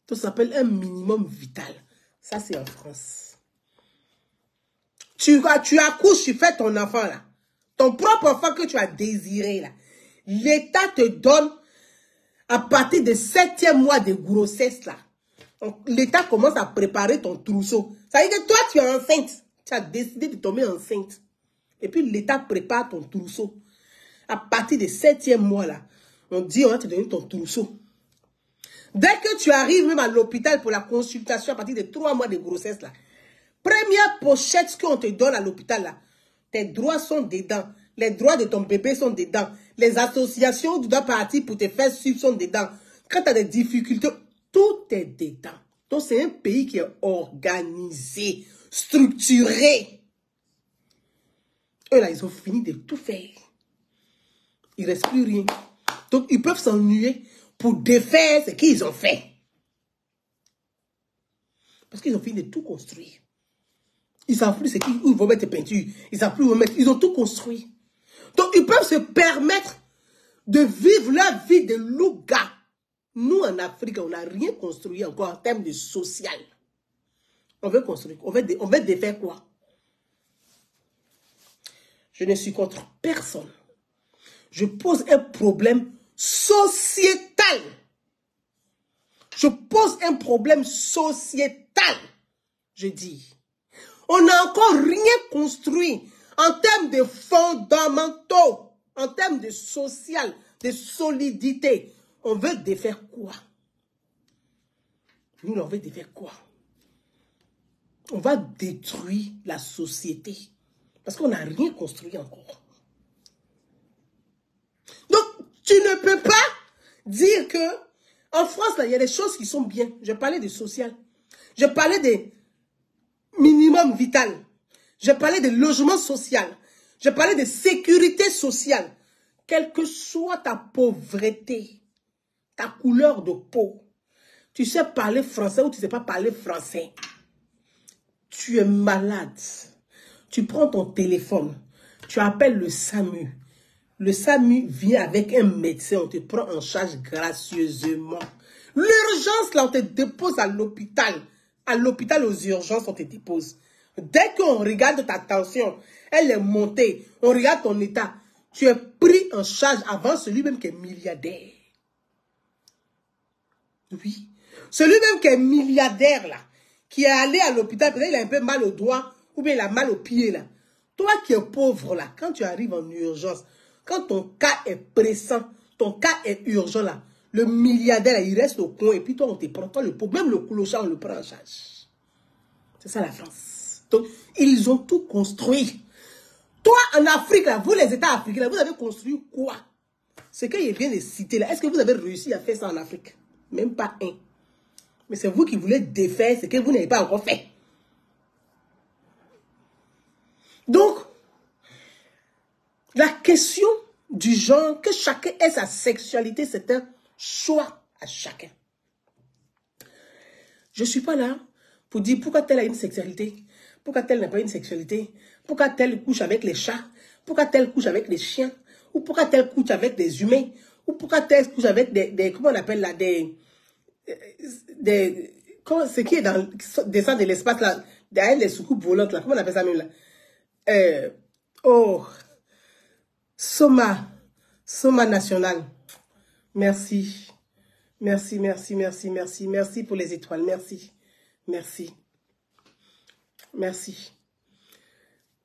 Ça s'appelle un minimum vital. Ça, c'est en France. Tu accouches, tu fais ton enfant, là. Ton propre enfant que tu as désiré, là. L'État te donne, à partir du 7e mois de grossesse, là. L'État commence à préparer ton trousseau. Ça veut dire que toi, tu es enceinte. Tu as décidé de tomber enceinte. Et puis, l'État prépare ton trousseau. À partir du 7e mois, là, on dit, on va te donner ton trousseau. Dès que tu arrives même à l'hôpital pour la consultation à partir de 3 mois de grossesse, là, première pochette qu'on te donne à l'hôpital, là, tes droits sont dedans. Les droits de ton bébé sont dedans. Les associations où tu dois partir pour te faire suivre sont dedans. Quand tu as des difficultés, tout est dedans. Donc, c'est un pays qui est organisé, structuré. Eux, là, ils ont fini de tout faire. Il ne reste plus rien. Donc, ils peuvent s'ennuyer pour défaire ce qu'ils ont fait. Parce qu'ils ont fini de tout construire. Ils ne savent plus où ils vont mettre les peintures. Ils ne savent plus où ils vont mettre. Ils ont tout construit. Donc, ils peuvent se permettre de vivre la vie de loups-gars. Nous, en Afrique, on n'a rien construit encore en termes de social. On veut construire. On veut défaire quoi? Je ne suis contre personne. Je pose un problème sociétal. Je pose un problème sociétal. Je dis, on n'a encore rien construit en termes de fondamentaux, en termes de social, de solidité. On veut défaire quoi? Nous, on veut défaire quoi? On va détruire la société. Parce qu'on n'a rien construit encore. Donc, tu ne peux pas dire que en France, là, il y a des choses qui sont bien. Je parlais de social. Je parlais des minimum vital. Je parlais de logement social. Je parlais de sécurité sociale. Quelle que soit ta pauvreté, ta couleur de peau, tu sais parler français ou tu ne sais pas parler français, tu es malade. Tu prends ton téléphone, tu appelles le SAMU. Le SAMU vient avec un médecin, on te prend en charge gracieusement. L'urgence, là, on te dépose à l'hôpital. À l'hôpital, aux urgences, on te dépose. Dès qu'on regarde ta tension, elle est montée, on regarde ton état, tu es pris en charge avant celui-même qui est milliardaire. Oui. Celui-même qui est milliardaire, là, qui est allé à l'hôpital, peut-être il a un peu mal au doigt, ou bien il a mal au pied, là. Toi qui es pauvre, là, quand tu arrives en urgence, quand ton cas est pressant, ton cas est urgent, là, le milliardaire, là, il reste au coin, et puis toi, on te prend, toi, le pauvre, même le clochard, on le prend en charge. C'est ça la France. Donc, ils ont tout construit. Toi, en Afrique, là, vous, les États africains, là, vous avez construit quoi? Ce que je viens de citer, là, est-ce que vous avez réussi à faire ça en Afrique? Même pas un. Mais c'est vous qui voulez défaire ce que vous n'avez pas encore fait. Donc, la question du genre, que chacun ait sa sexualité, c'est un choix à chacun. Je ne suis pas là pour dire pourquoi telle a une sexualité, pourquoi telle n'a pas une sexualité, pourquoi telle couche avec les chats, pourquoi telle couche avec les chiens, ou pourquoi telle couche avec des humains, ou pourquoi telle couche avec des comment on appelle là, ce qui est dans descend de l'espace là, derrière les soucoupes volantes là, comment on appelle ça même là? Oh, Soma national. Merci. Merci, merci, merci, merci. Merci pour les étoiles. Merci. Merci. Merci.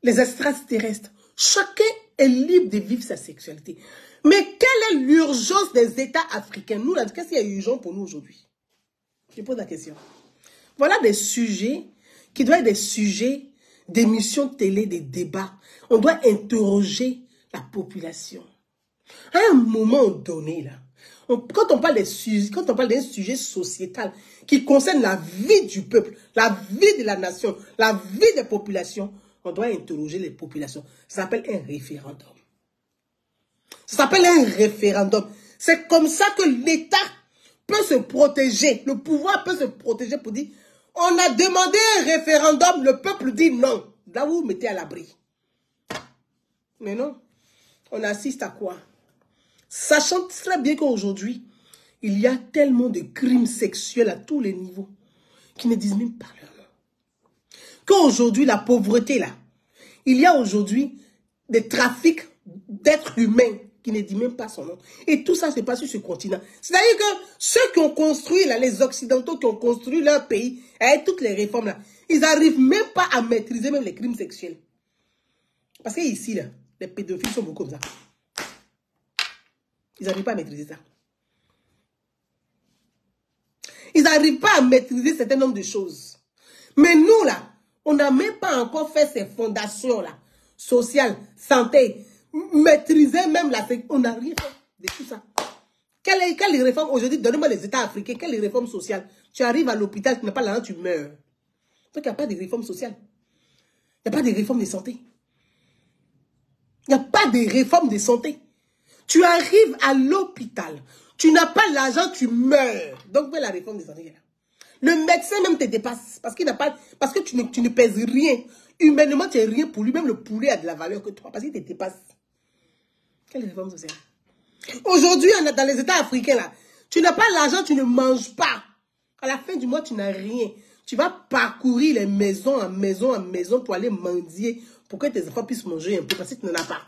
Les extraterrestres. Chacun est libre de vivre sa sexualité. Mais quelle est l'urgence des États africains? Nous, là, qu'est-ce qu'il y a urgent pour nous aujourd'hui? Je pose la question. Voilà des sujets qui doivent être des sujets d'émissions de télé, des débats. On doit interroger la population. À un moment donné, là, quand on parle d'un sujet sociétal qui concerne la vie du peuple, la vie de la nation, la vie des populations, on doit interroger les populations. Ça s'appelle un référendum. Ça s'appelle un référendum. C'est comme ça que l'État peut se protéger. Le pouvoir peut se protéger pour dire, on a demandé un référendum, le peuple dit non. Là, vous vous mettez à l'abri. Mais non, on assiste à quoi? Sachant très bien qu'aujourd'hui, il y a tellement de crimes sexuels à tous les niveaux qui ne disent même pas leur nom. Qu'aujourd'hui, la pauvreté, là, il y a aujourd'hui des trafics d'êtres humains qui ne disent même pas son nom. Et tout ça se passe sur ce continent. C'est-à-dire que ceux qui ont construit, là, les Occidentaux qui ont construit leur pays, avec toutes les réformes, là, ils n'arrivent même pas à maîtriser même les crimes sexuels. Parce qu'ici, là, les pédophiles sont beaucoup comme ça. Ils n'arrivent pas à maîtriser ça. Ils n'arrivent pas à maîtriser un certain nombre de choses. Mais nous, là, on n'a même pas encore fait ces fondations-là, sociales, santé, maîtriser même la sécurité. On n'a rien fait de tout ça. Quelle réforme aujourd'hui? Donnez-moi les États africains. Quelle réforme sociale? Tu arrives à l'hôpital, tu n'as pas l'argent, tu meurs. Donc, il n'y a pas de réforme sociale. Il n'y a pas de réforme de santé. Il n'y a pas de réforme de santé. Tu arrives à l'hôpital, tu n'as pas l'argent, tu meurs. Donc, où est la réforme des santé? Le médecin même te dépasse parce qu'il n'a pas, parce que tu ne pèses rien. Humainement, tu n'es rien pour lui. Même le poulet a de la valeur que toi parce qu'il te dépasse. Quelle réforme sociale? Aujourd'hui, dans les États africains, là, tu n'as pas l'argent, tu ne manges pas. À la fin du mois, tu n'as rien. Tu vas parcourir les maisons en maison en maison pour aller mendier, pour que tes enfants puissent manger un peu, parce que tu n'en as pas.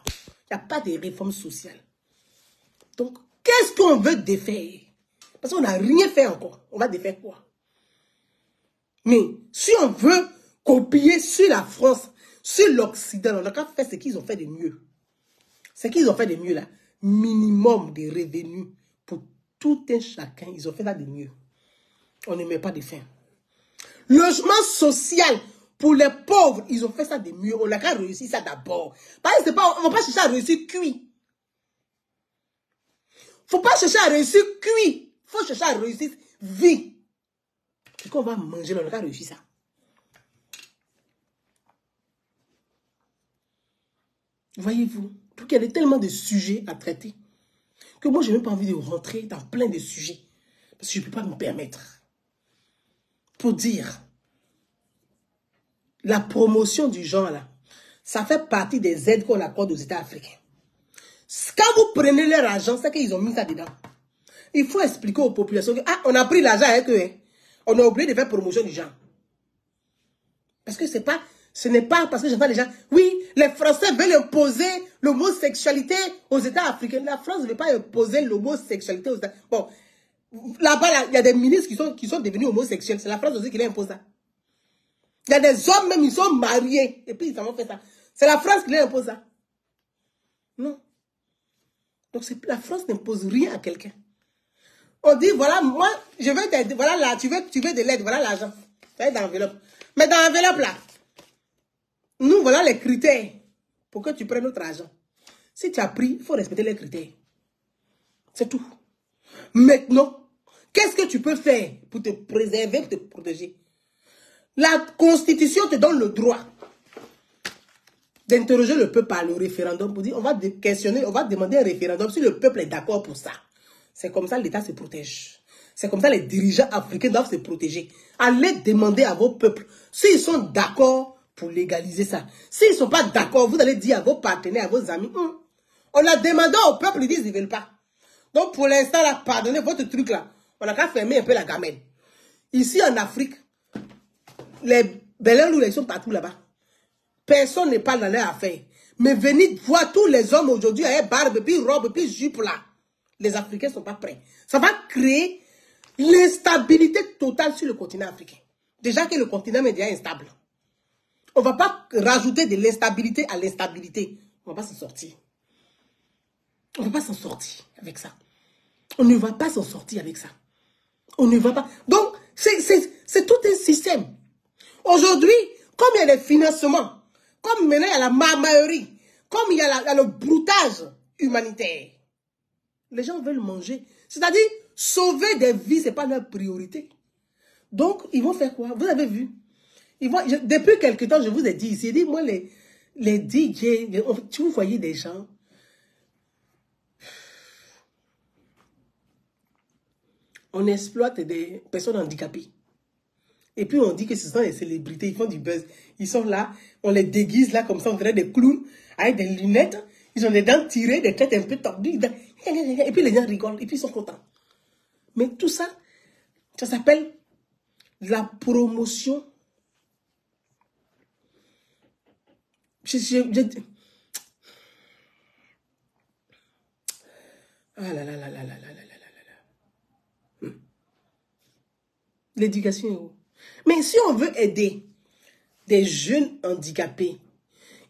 Il n'y a pas de réforme sociale. Donc, qu'est-ce qu'on veut défaire? Parce qu'on n'a rien fait encore. On va défaire quoi? Mais si on veut copier sur la France, sur l'Occident, on n'a qu'à faire ce qu'ils ont fait de mieux. Ce qu'ils ont fait de mieux là, minimum de revenus pour tout un chacun, ils ont fait ça de mieux. On ne met pas de fin. Logement social pour les pauvres, ils ont fait ça de mieux. On n'a qu'à réussir ça d'abord. Parce que on ne va pas chercher à réussir cuit. Il ne faut pas chercher à réussir cuit. Il faut chercher à réussir vie. Ce qu'on va manger, on n'a qu'à réussir ça. Voyez-vous, donc il y a tellement de sujets à traiter que moi, je n'ai même pas envie de rentrer dans plein de sujets. Parce que je ne peux pas me permettre. Pour dire, la promotion du genre là, ça fait partie des aides qu'on accorde aux États africains. Quand vous prenez leur argent, c'est qu'ils ont mis ça dedans. Il faut expliquer aux populations que, on a pris l'argent avec eux. Hein. On a oublié de faire promotion du genre. Parce que ce n'est pas parce que j'entends les gens, oui, les Français veulent imposer l'homosexualité aux États africains. La France ne veut pas imposer l'homosexualité aux États. Bon, là-bas, il y a des ministres qui sont devenus homosexuels. C'est la France aussi qui les impose ça. Il y a des hommes même, ils sont mariés. Et puis, ils ont fait ça. C'est la France qui les impose ça. Non. Donc, la France n'impose rien à quelqu'un. On dit, voilà, moi, je veux t'aider. Voilà, là, tu veux de l'aide. Voilà l'argent. Ça dans l'enveloppe. Mais dans l'enveloppe, là, nous, voilà les critères pour que tu prennes notre argent. Si tu as pris, il faut respecter les critères. C'est tout. Maintenant, qu'est-ce que tu peux faire pour te préserver, pour te protéger? La Constitution te donne le droit d'interroger le peuple par le référendum pour dire, on va questionner, on va demander un référendum si le peuple est d'accord pour ça. C'est comme ça l'État se protège. C'est comme ça les dirigeants africains doivent se protéger. Allez demander à vos peuples s'ils sont d'accord pour légaliser ça. S'ils ne sont pas d'accord, vous allez dire à vos partenaires, à vos amis, on a demandé au peuple, ils disent qu'ils ne veulent pas. Donc pour l'instant, là, pardonnez votre truc là. On a qu'à fermer un peu la gamelle. Ici en Afrique, les Belens, ils sont partout là-bas. Personne n'est pas dans leur affaire. Mais venez voir tous les hommes aujourd'hui avec barbe, puis robe, puis jupe là. Les Africains ne sont pas prêts. Ça va créer l'instabilité totale sur le continent africain. Déjà que le continent est déjà instable. On ne va pas rajouter de l'instabilité à l'instabilité. On ne va pas s'en sortir. On ne va pas s'en sortir avec ça. On ne va pas s'en sortir avec ça. On ne va pas. Donc, c'est tout un système. Aujourd'hui, comme il y a des financements, comme maintenant il y a la marmaillerie, comme il y a le broutage humanitaire, les gens veulent manger. C'est-à-dire, sauver des vies, ce n'est pas leur priorité. Donc, ils vont faire quoi? Vous avez vu? Depuis quelque temps, je vous ai dit ici, moi, les DJ, vous voyez des gens, on exploite des personnes handicapées. Et puis, on dit que ce sont des célébrités, ils font du buzz. Ils sont là, on les déguise là, comme ça, on dirait des clowns, avec des lunettes. Ils ont des dents tirées, des têtes un peu tordues. Et puis, les gens rigolent, et puis ils sont contents. Mais tout ça, ça s'appelle la promotion. Ah là là là là là là là là là. L'éducation est où? Mais si on veut aider des jeunes handicapés,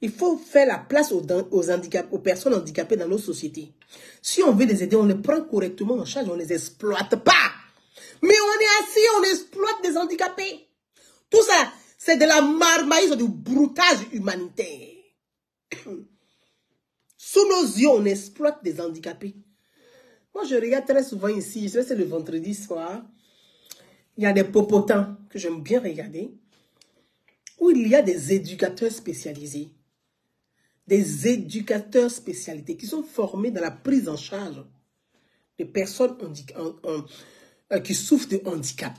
il faut faire la place aux personnes handicapées dans nos sociétés. Si on veut les aider, on les prend correctement en charge, on ne les exploite pas. Mais on est assis, on exploite des handicapés. Tout ça, c'est de la marmaille, c'est du broutage humanitaire. Sous nos yeux, on exploite des handicapés. Moi, je regarde très souvent ici, c'est le vendredi soir, il y a des popotans que j'aime bien regarder, où il y a des éducateurs spécialisés. Des éducateurs spécialisés qui sont formés dans la prise en charge de personnes qui souffrent de handicap.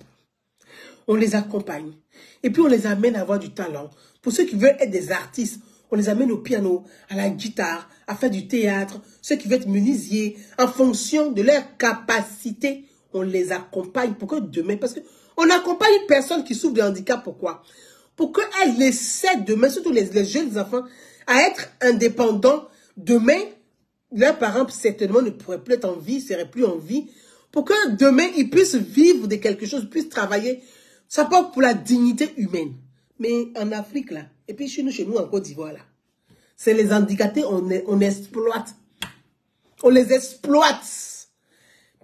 On les accompagne. Et puis on les amène à avoir du talent. Pour ceux qui veulent être des artistes, on les amène au piano, à la guitare, à faire du théâtre. Ceux qui veulent être menuisiers, en fonction de leur capacité, on les accompagne pour que demain, parce qu'on accompagne une personne qui souffre de handicap, pourquoi? Pour qu'elle essaie demain, surtout les jeunes enfants, à être indépendants. Demain, leurs parents certainement ne pourraient plus être en vie, ne seraient plus en vie, pour que demain, ils puissent vivre de quelque chose, puissent travailler. Ça porte pour la dignité humaine. Mais en Afrique, là, et puis chez nous en Côte d'Ivoire, là, c'est les handicapés, on exploite. On les exploite.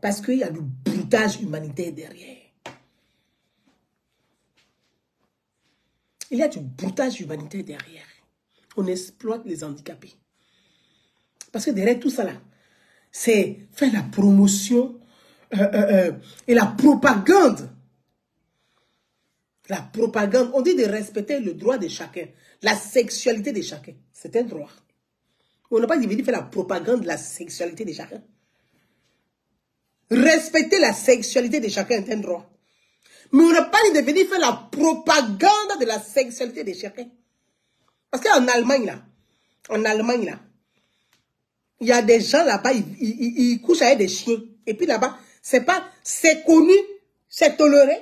Parce qu'il y a du broutage humanitaire derrière. Il y a du broutage humanitaire derrière. On exploite les handicapés. Parce que derrière tout ça là, c'est faire la promotion et la propagande. La propagande, on dit de respecter le droit de chacun. La sexualité de chacun, c'est un droit. On n'a pas dit venir faire la propagande de la sexualité de chacun. Respecter la sexualité de chacun est un droit. Mais on n'a pas dit de venir faire la propagande de la sexualité de chacun. Parce qu'en Allemagne, là, il y a des gens là-bas, ils couchent avec des chiens. Et puis là-bas, c'est connu, c'est toléré.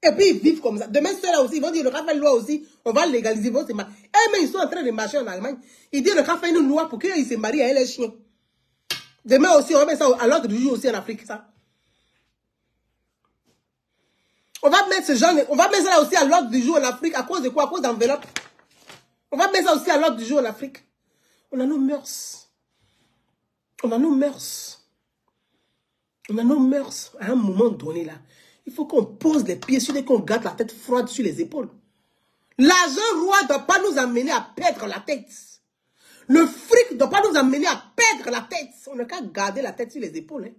Et puis ils vivent comme ça. Demain, ceux-là aussi, ils vont dire, le cas fait une loi aussi, on va légaliser, ils vont se marier. Mais ils sont en train de marcher en Allemagne. Ils disent, le cas fait une loi pour qu'ils se marient avec les chiens. Demain aussi, on va mettre ça à l'ordre du jour aussi en Afrique, ça. On va mettre ce genre, on va mettre ça aussi à l'ordre du jour en Afrique. À cause de quoi? À cause d'enveloppe. On va mettre ça aussi à l'ordre du jour en Afrique. On a nos mœurs. On a nos mœurs. On a nos mœurs. À un moment donné, là, il faut qu'on pose les pieds sur et qu'on garde la tête froide sur les épaules. L'argent roi ne doit pas nous amener à perdre la tête. Le fric ne doit pas nous amener à perdre la tête. On n'a qu'à garder la tête sur les épaules.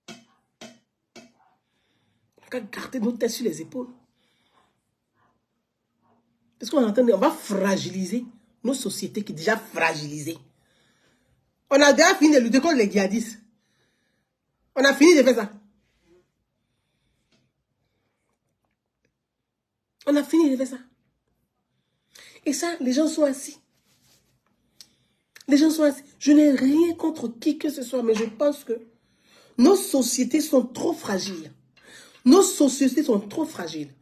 Hein. On n'a qu'à garder nos têtes sur les épaules. Parce qu'on entend, on va fragiliser nos sociétés qui sont déjà fragilisées. On a déjà fini de lutter contre les djihadistes. On a fini de faire ça. On a fini de faire ça. Et ça, les gens sont assis. Les gens sont assis. Je n'ai rien contre qui que ce soit, mais je pense que nos sociétés sont trop fragiles. Nos sociétés sont trop fragiles.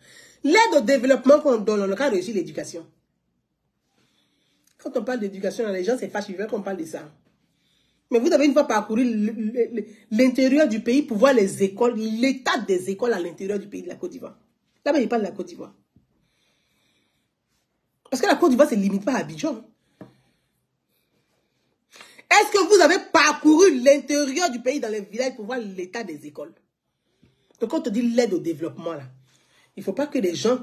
L'aide au développement qu'on donne, on n'a qu'à réussir l'éducation. Quand on parle d'éducation, les gens se fâchent, ils veulent qu'on parle de ça. Mais vous avez une fois parcouru l'intérieur du pays pour voir les écoles, l'état des écoles à l'intérieur du pays de la Côte d'Ivoire. Là-bas, il parle de la Côte d'Ivoire. Parce que la Côte d'Ivoire ne se limite pas à Abidjan. Est-ce que vous avez parcouru l'intérieur du pays dans les villages pour voir l'état des écoles? Donc, quand on dit l'aide au développement, là, il ne faut pas que les gens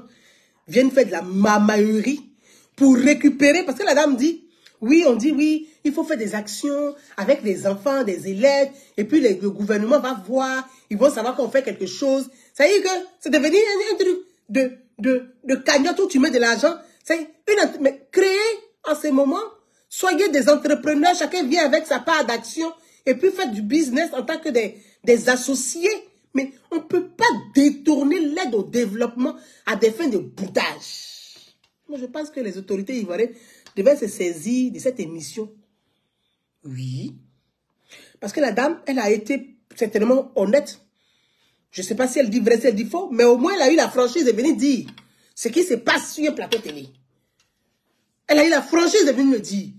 viennent faire de la mamaillerie pour récupérer. Parce que la dame dit, oui, on dit oui, il faut faire des actions avec les enfants, des élèves. Et puis le gouvernement va voir, ils vont savoir qu'on fait quelque chose. Ça veut dire que c'est devenu un truc de cagnotte où tu mets de l'argent. Mais créer en ce moment, soyez des entrepreneurs, chacun vient avec sa part d'action. Et puis faites du business en tant que des associés. Mais on ne peut pas détourner l'aide au développement à des fins de boutage. Moi, je pense que les autorités ivoiriennes devaient se saisir de cette émission. Oui. Parce que la dame, elle a été certainement honnête. Je ne sais pas si elle dit vrai, si elle dit faux, mais au moins, elle a eu la franchise de venir dire ce qui se passe sur un plateau télé. Elle a eu la franchise de venir me dire.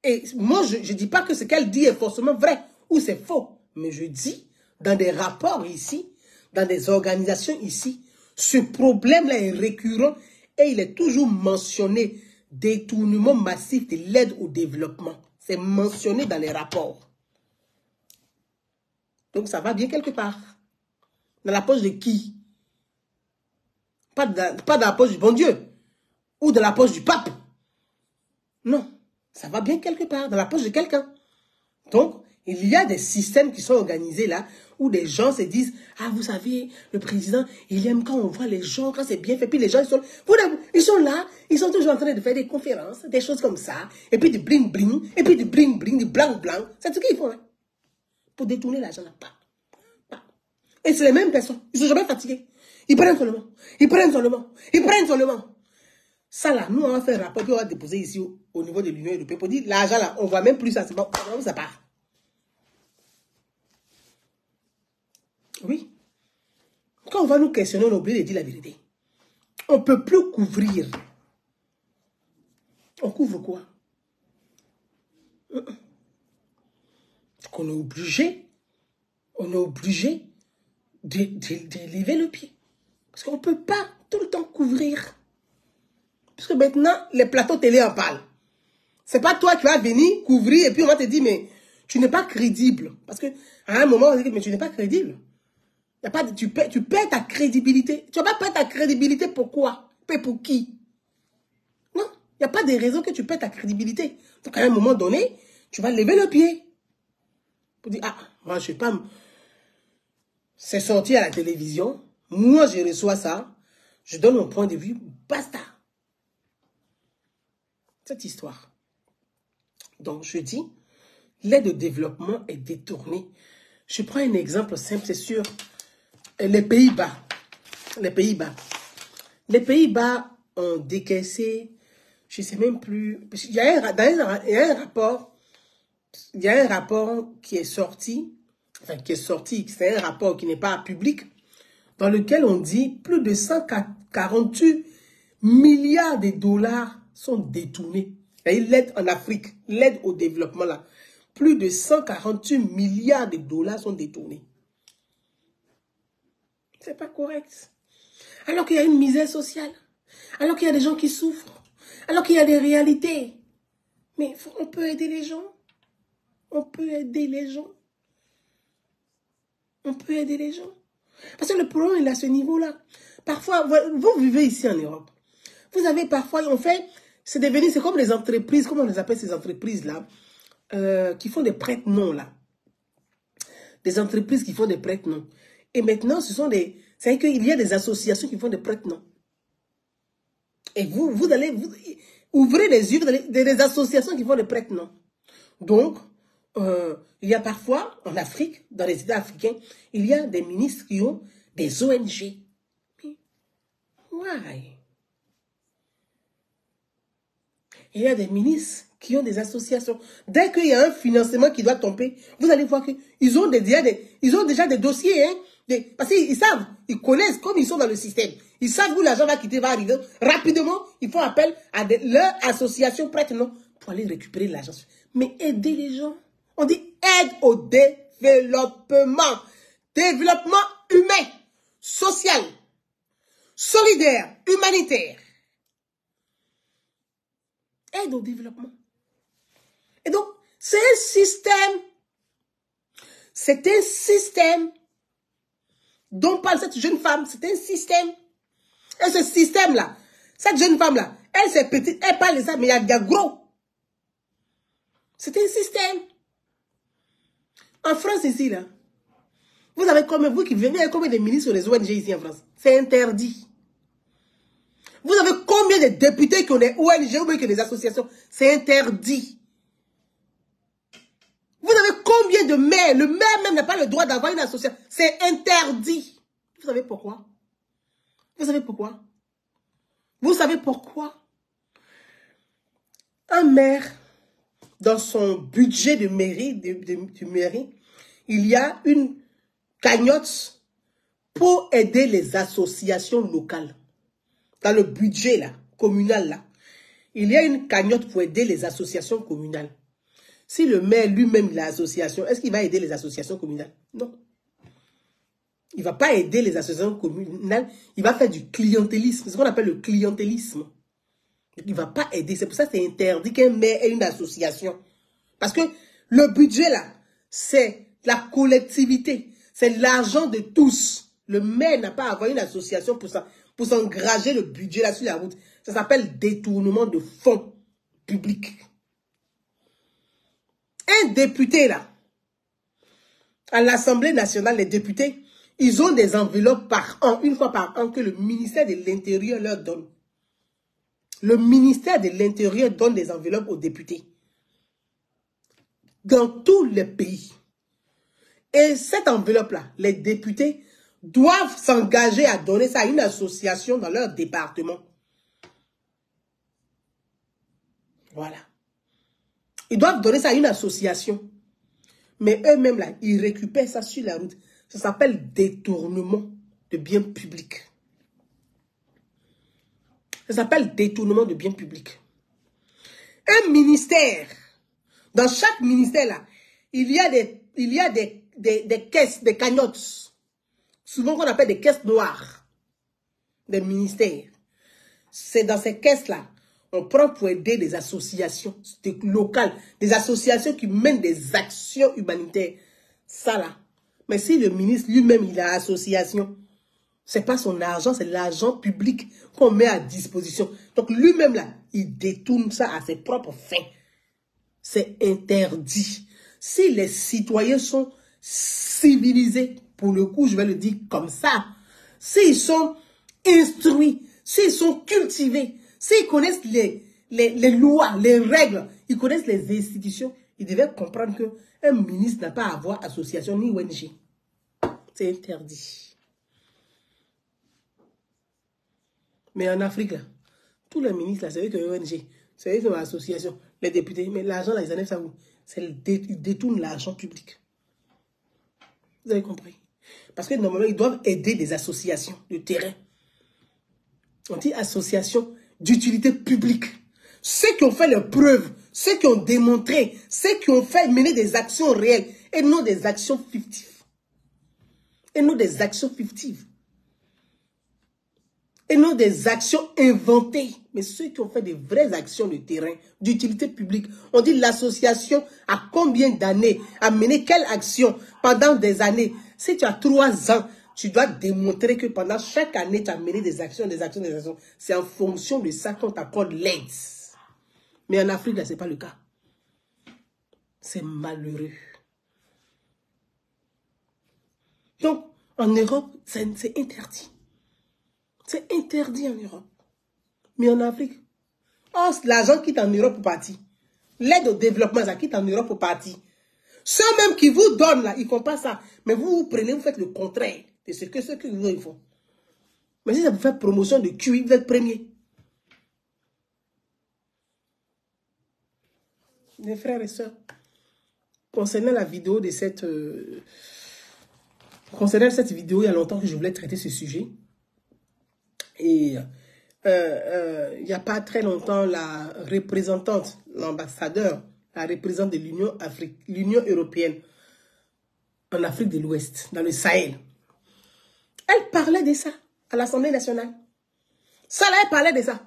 Et moi, je ne dis pas que ce qu'elle dit est forcément vrai ou c'est faux. Mais je dis, dans des rapports ici, dans des organisations ici, ce problème-là est récurrent et il est toujours mentionné. Détournement massif de l'aide au développement. C'est mentionné dans les rapports. Donc ça va bien quelque part. Dans la poche de qui? Pas dans la poche du bon Dieu. Ou dans la poche du pape. Non. Ça va bien quelque part. Dans la poche de quelqu'un. Donc, il y a des systèmes qui sont organisés là, où des gens se disent, ah, vous savez, le président, il aime quand on voit les gens, quand c'est bien fait. Puis les gens, ils sont là, ils sont toujours en train de faire des conférences, des choses comme ça. Et puis du bling-bling, et puis du bling-bling, du blanc-blanc. C'est ce qu'ils font, hein, pour détourner l'argent là. Et c'est les mêmes personnes. Ils ne sont jamais fatigués. Ils prennent seulement. Ils prennent seulement. Ils prennent seulement. Ça là, nous, on va faire un rapport, puis on va déposer ici au niveau de l'Union européenne pour dire, l'argent là, on ne voit même plus ça. C'est bon, où ça part? Oui. Quand on va nous questionner, on a oublié de dire la vérité. On ne peut plus couvrir. On couvre quoi? On est obligé de lever le pied. Parce qu'on ne peut pas tout le temps couvrir. Parce que maintenant, les plateaux télé en parlent. Ce n'est pas toi qui vas venir couvrir et puis on va te dire, mais tu n'es pas crédible. Parce qu'à un moment, on va dire, mais tu n'es pas crédible. Y a pas de, tu perds ta crédibilité. Tu ne vas pas perdre ta crédibilité pourquoi? Pour qui? Non, il n'y a pas de raison que tu perds ta crédibilité. Donc à un moment donné, tu vas lever le pied. Pour dire, ah, moi je ne sais pas. C'est sorti à la télévision. Moi je reçois ça. Je donne mon point de vue. Basta. Cette histoire. Donc, je dis, l'aide au développement est détournée. Je prends un exemple simple, c'est sûr. Les Pays-Bas. Les Pays-Bas. Les Pays-Bas ont décaissé, je ne sais même plus. Il y a un rapport qui est sorti, c'est un rapport qui n'est pas public, dans lequel on dit plus de 148 milliards de dollars sont détournés. L'aide en Afrique, l'aide au développement là, plus de 148 milliards de dollars sont détournés. C'est pas correct. Alors qu'il y a une misère sociale, alors qu'il y a des gens qui souffrent, alors qu'il y a des réalités. Mais on peut aider les gens. On peut aider les gens. On peut aider les gens. Parce que le problème il est à ce niveau-là. Parfois, vous vivez ici en Europe. Vous avez parfois, c'est devenu, c'est comme les entreprises, comment on les appelle ces entreprises-là, qui font des prête-noms, là. Des entreprises qui font des prête-noms. Et maintenant, c'est qu'il y a des associations qui font des prête-noms. Et vous allez ouvrir les yeux, des associations qui font des prête-noms. Donc, il y a parfois, en Afrique, dans les États africains, il y a des ministres qui ont des ONG. Mais, why? Il y a des ministres qui ont des associations. Dès qu'il y a un financement qui doit tomber, vous allez voir qu'ils ont déjà des dossiers, hein, parce qu'ils savent, ils connaissent, comme ils sont dans le système, ils savent où l'argent va quitter, va arriver. Rapidement, ils font appel à leur association prête-nom pour aller récupérer l'argent. Mais aider les gens. On dit aide au développement. Développement humain, social, solidaire, humanitaire. Aide au développement. Et donc, c'est un système dont parle cette jeune femme. C'est un système. Et ce système-là, cette jeune femme-là, elle c'est petite, elle parle de ça, mais il y a des gros. C'est un système. En France ici, là, vous avez combien, vous qui venez, combien de ministres sur les ONG ici en France? C'est interdit. Vous avez combien de députés qui ont des ONG ou bien qui ont des associations? C'est interdit. Vous avez combien de maires? Le maire même n'a pas le droit d'avoir une association. C'est interdit. Vous savez pourquoi? Vous savez pourquoi? Vous savez pourquoi? Un maire, dans son budget de mairie, il y a une cagnotte pour aider les associations locales. Dans le budget là, communal là, il y a une cagnotte pour aider les associations communales. Si le maire lui-même il a l'association, est-ce qu'il va aider les associations communales? Non. Il ne va pas aider les associations communales, il va faire du clientélisme. C'est ce qu'on appelle le clientélisme. Il ne va pas aider. C'est pour ça que c'est interdit qu'un maire ait une association. Parce que le budget là, c'est la collectivité. C'est l'argent de tous. Le maire n'a pas à avoir une association pour ça. Pour s'engager le budget là sur la route. Ça s'appelle détournement de fonds publics. Un député là, à l'Assemblée nationale, les députés, ils ont des enveloppes par an, une fois par an, que le ministère de l'Intérieur leur donne. Le ministère de l'Intérieur donne des enveloppes aux députés. Dans tous les pays. Et cette enveloppe-là, les députés doivent s'engager à donner ça à une association dans leur département. Voilà. Ils doivent donner ça à une association. Mais eux-mêmes, là, ils récupèrent ça sur la route. Ça s'appelle détournement de biens publics. Ça s'appelle détournement de biens publics. Un ministère, dans chaque ministère, là, il y a des caisses, des cagnottes. Souvent qu'on appelle des caisses noires des ministères. C'est dans ces caisses-là, on prend pour aider des associations locales, des associations qui mènent des actions humanitaires. Ça là. Mais si le ministre lui-même, il a association, c'est pas son argent, c'est l'argent public qu'on met à disposition. Donc lui-même là, il détourne ça à ses propres fins. C'est interdit. Si les citoyens sont civilisés, pour le coup, je vais le dire comme ça, s'ils sont instruits, s'ils sont cultivés, s'ils connaissent les lois, les règles. Ils connaissent les institutions. Ils devaient comprendre qu'un ministre n'a pas à avoir association ni ONG. C'est interdit. Mais en Afrique, là, tous les ministres, là, c'est eux qui ont ONG. C'est eux qui ont association. Les députés. Mais l'argent, là, ils enlèvent ça où? Ils détournent l'argent public. Vous avez compris? Parce que normalement, ils doivent aider des associations de terrain. On dit association d'utilité publique. Ceux qui ont fait leurs preuves, ceux qui ont démontré, ceux qui ont fait mener des actions réelles et non des actions fictives. Et non des actions fictives. Et non des actions inventées. Mais ceux qui ont fait des vraies actions de terrain, d'utilité publique. On dit l'association a combien d'années, a mené quelle action pendant des années. Si tu as 3 ans, tu dois démontrer que pendant chaque année, tu as mené des actions, des actions, des actions. C'est en fonction de ça qu'on t'accorde l'aide. Mais en Afrique, là, ce n'est pas le cas. C'est malheureux. Donc, en Europe, c'est interdit. C'est interdit en Europe. Mais en Afrique, oh, l'argent quitte en Europe pour partir. L'aide au développement, ça quitte en Europe pour partir. Ceux même qui vous donnent là, ils ne font pas ça. Mais vous prenez, vous faites le contraire de ce que ceux qui vous font. Mais si ça vous fait promotion de QI, vous êtes premier. Mes frères et sœurs, concernant la vidéo de cette... concernant cette vidéo, il y a longtemps que je voulais traiter ce sujet. Et il n'y a pas très longtemps, la représentante, l'ambassadeur, la représentante de l'Union européenne en Afrique de l'Ouest, dans le Sahel, elle parlait de ça à l'Assemblée nationale. Ça là, elle parlait de ça.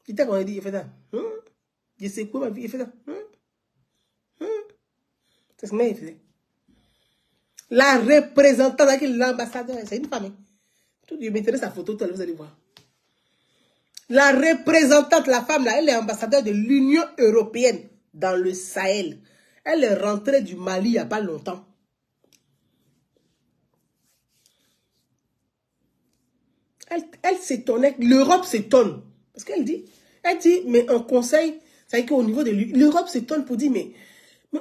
Il t'a dit, il fait ça. Je sais quoi, ma vie, il fait ça. C'est ce qu'il faisait. La représentante, l'ambassadeur, c'est une femme. Je mettrai sa photo, vous allez voir. La représentante, la femme, là, elle est ambassadeur de l'Union européenne dans le Sahel. Elle est rentrée du Mali il n'y a pas longtemps. Elle s'étonnait, l'Europe s'étonne. Parce qu'elle dit, mais un conseil, ça veut dire qu'au niveau de l'Europe s'étonne pour dire, mais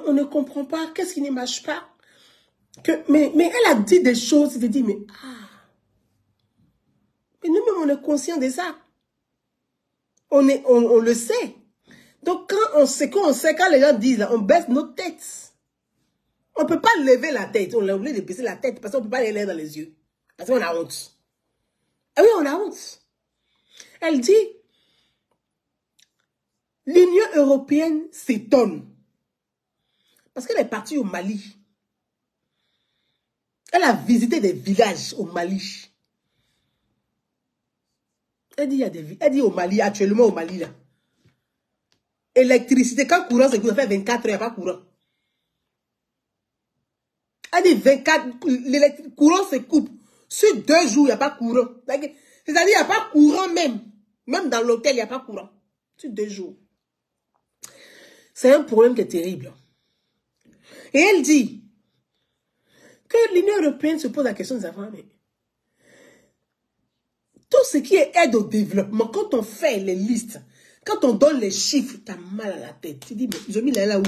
on ne comprend pas, qu'est-ce qui ne marche pas? Mais elle a dit des choses, elle dit, mais nous-mêmes, on est conscient de ça. On le sait. Donc, quand on sait, quand les gens disent, là, on baisse nos têtes. On ne peut pas lever la tête. On a oublié de baisser la tête parce qu'on ne peut pas les lever dans les yeux. Parce qu'on a honte. Ah oui, on a honte. Elle dit, l'Union européenne s'étonne. Parce qu'elle est partie au Mali. Elle a visité des villages au Mali. Elle dit, elle dit au Mali, actuellement au Mali, là. Électricité, quand courant se coupe, ça fait 24 heures, il n'y a pas courant. Elle dit 24, le courant se coupe. Sur 2 jours, il n'y a pas courant. C'est-à-dire, il n'y a pas courant même. Même dans l'hôtel, il n'y a pas courant. Sur 2 jours. C'est un problème qui est terrible. Et elle dit que l'Union européenne se pose la question des enfants, mais tout ce qui est aide au développement, quand on fait les listes, quand on donne les chiffres, tu as mal à la tête. Tu dis, mais ils ont mis là où?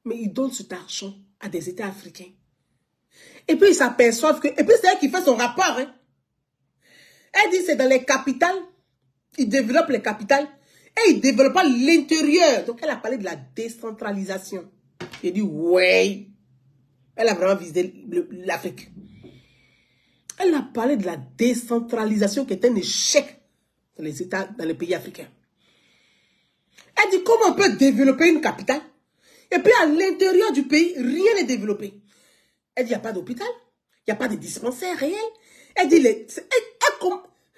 Mais ils donnent cet argent à des États africains. Et puis ils s'aperçoivent que... Et puis c'est elle qui fait son rapport. Hein. Elle dit c'est dans les capitales. Ils développent les capitales. Et ils ne développent pas l'intérieur. Donc elle a parlé de la décentralisation. J'ai dit, ouais. Elle a vraiment visité l'Afrique. Elle a parlé de la décentralisation qui est un échec dans les États, dans les pays africains. Elle dit comment on peut développer une capitale et puis à l'intérieur du pays, rien n'est développé. Elle dit il n'y a pas d'hôpital, il n'y a pas de dispensaire réel. Elle dit,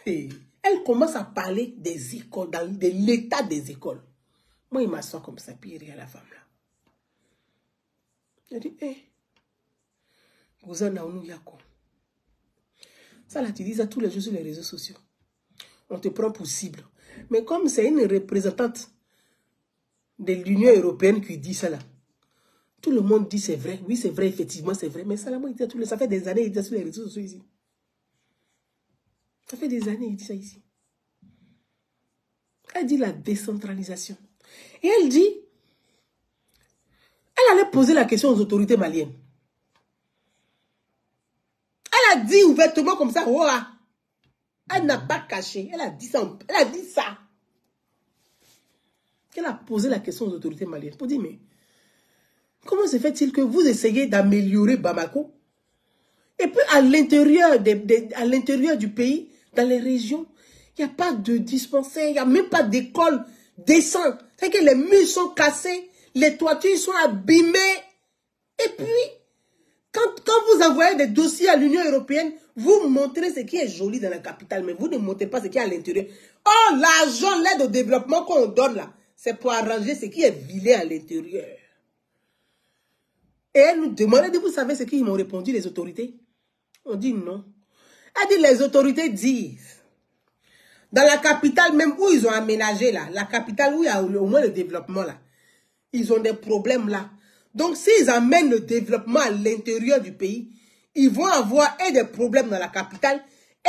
elle commence à parler des écoles, de l'état des écoles. Moi, il m'assoit comme ça, puis il rit à la femme là. Elle dit, vous en avez un quoi? Ça là, tu dis ça tous les jours sur les réseaux sociaux. On te prend pour cible. Mais comme c'est une représentante de l'Union européenne qui dit ça là, tout le monde dit c'est vrai. Oui, c'est vrai, effectivement, c'est vrai. Mais ça là, moi, ça fait des années qu'il dit ça sur les réseaux sociaux ici. Ça fait des années qu'il dit ça ici. Elle dit la décentralisation. Et elle dit, elle allait poser la question aux autorités maliennes. Elle a dit ouvertement comme ça, oh, elle n'a pas caché, elle a dit ça. Elle a dit ça. Elle a posé la question aux autorités maliennes pour dire, mais comment se fait-il que vous essayez d'améliorer Bamako et puis à l'intérieur du pays, dans les régions, il n'y a pas de dispensaire, il n'y a même pas d'école décente. C'est que les murs sont cassés, les toitures sont abîmées. Et puis, quand vous envoyez des dossiers à l'Union européenne, vous montrez ce qui est joli dans la capitale, mais vous ne montrez pas ce qui est à l'intérieur. Oh, l'argent, l'aide au développement qu'on donne là, c'est pour arranger ce qui est vilain à l'intérieur. Et elle nous demandait, vous savez ce qu'ils m'ont répondu, les autorités? On dit non. Elle dit, les autorités disent, dans la capitale même où ils ont aménagé là, la capitale où il y a au moins le développement là, ils ont des problèmes là. Donc s'ils amènent le développement à l'intérieur du pays, ils vont avoir et des problèmes dans la capitale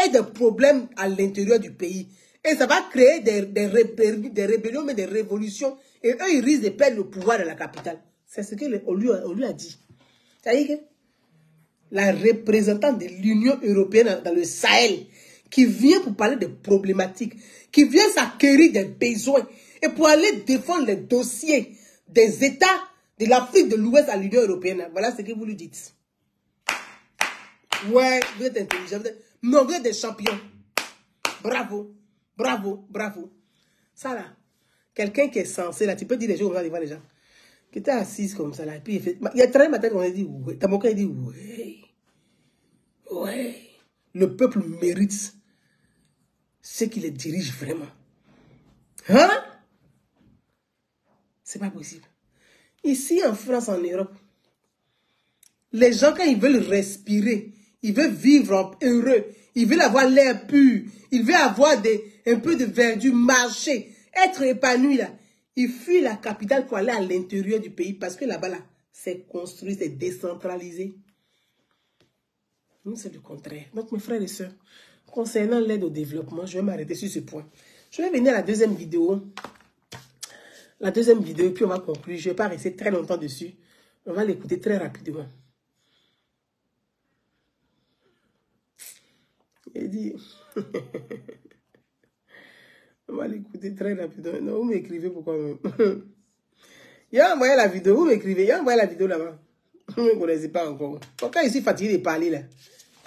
et des problèmes à l'intérieur du pays. Et ça va créer des rébellions, mais des révolutions. Et eux, ils risquent de perdre le pouvoir de la capitale. C'est ce qu'on lui a dit. C'est-à-dire que la représentante de l'Union européenne dans le Sahel, qui vient pour parler des problématiques, qui vient s'acquérir des besoins, et pour aller défendre les dossiers des États de l'Afrique de l'Ouest à l'Union européenne. Voilà ce que vous lui dites. Ouais, vous êtes intelligent. Non, vous êtes des champions. Bravo, bravo, bravo. Ça là, quelqu'un qui est censé, là, tu peux dire des choses, on va aller voir les gens, qui était assise comme ça là, et puis il fait, il y a très matin qu'on a dit, ouais, Tamoka il dit, ouais, ouais, le peuple mérite ceux qui les dirigent vraiment. Hein? C'est pas possible. Ici en France, en Europe, les gens quand ils veulent respirer, ils veulent vivre heureux, ils veulent avoir l'air pur, ils veulent avoir un peu de verdure, marcher, être épanoui là. Ils fuient la capitale pour aller à l'intérieur du pays parce que là-bas, là, c'est construit, c'est décentralisé. Nous, c'est le contraire. Donc, mes frères et sœurs, concernant l'aide au développement, je vais m'arrêter sur ce point. Je vais venir à la deuxième vidéo. La deuxième vidéo, puis on va conclure. Je ne vais pas rester très longtemps dessus. On va l'écouter très rapidement. Il dit... On va l'écouter très rapidement. Non, vous m'écrivez pourquoi même. Il a envoyé la vidéo, vous m'écrivez. Il a envoyé la vidéo là-bas. Vous ne me connaissez pas encore. Pourquoi je suis fatigué de parler là?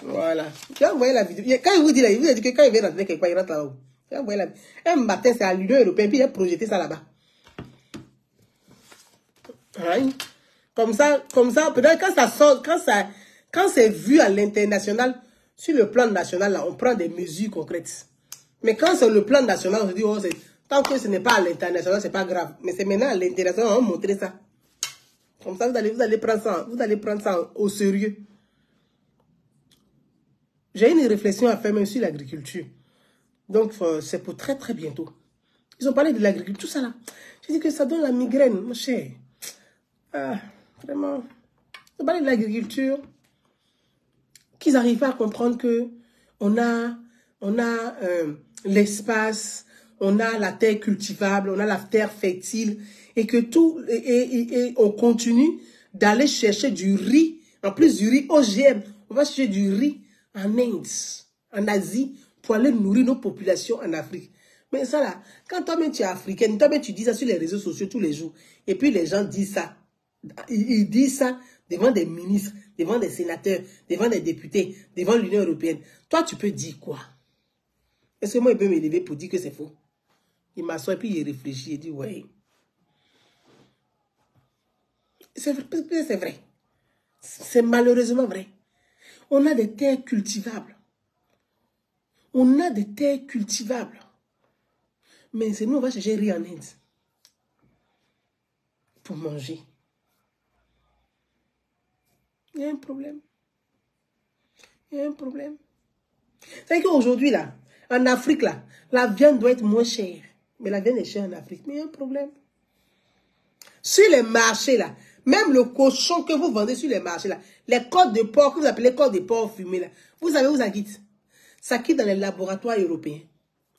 Voilà. Il a envoyé la vidéo. Quand il vous dit là, il vous a dit que quand il vient rentrer quelque part, il rentre là-haut. Il a envoyé la vidéo. Un matin, c'est à l'Union européenne, puis il a projeté ça là-bas. Hein? Comme ça, peut-être quand ça sort, quand c'est vu à l'international, sur le plan national, là, on prend des mesures concrètes. Mais quand c'est le plan national, on se dit, oh, tant que ce n'est pas à l'international, c'est pas grave. Mais c'est maintenant à l'international, on va montrer ça. Comme ça, vous allez prendre ça au sérieux. J'ai une réflexion à faire même sur l'agriculture. Donc, c'est pour très, très bientôt. Ils ont parlé de l'agriculture, tout ça là. J'ai dit que ça donne la migraine, mon cher. Ah, vraiment. Ils ont parlé de l'agriculture. Qu'ils arrivent pas à comprendre que on a l'espace, on a la terre cultivable, on a la terre fertile, et que tout, et on continue d'aller chercher du riz, en plus du riz OGM, on va chercher du riz en Inde, en Asie, pour aller nourrir nos populations en Afrique. Mais ça là, quand toi-même tu es africaine, toi-même tu dis ça sur les réseaux sociaux tous les jours, et puis les gens disent ça, ils disent ça devant des ministres, devant des sénateurs, devant des députés, devant l'Union européenne. Toi, tu peux dire quoi? Est-ce que moi, il peut m'élever pour dire que c'est faux? Il m'assoit et puis il réfléchit et dit, ouais. C'est vrai. C'est malheureusement vrai. On a des terres cultivables. On a des terres cultivables. Mais c'est nous, on va chercher riz en Inde. Pour manger. Il y a un problème. Il y a un problème. C'est qu'aujourd'hui, là, en Afrique, là, la viande doit être moins chère. Mais la viande est chère en Afrique. Mais il y a un problème. Sur les marchés, là, même le cochon que vous vendez sur les marchés, là, les côtes de porc, que vous appelez côtes de porc fumées, là, vous savez où ça quitte? Ça quitte dans les laboratoires européens.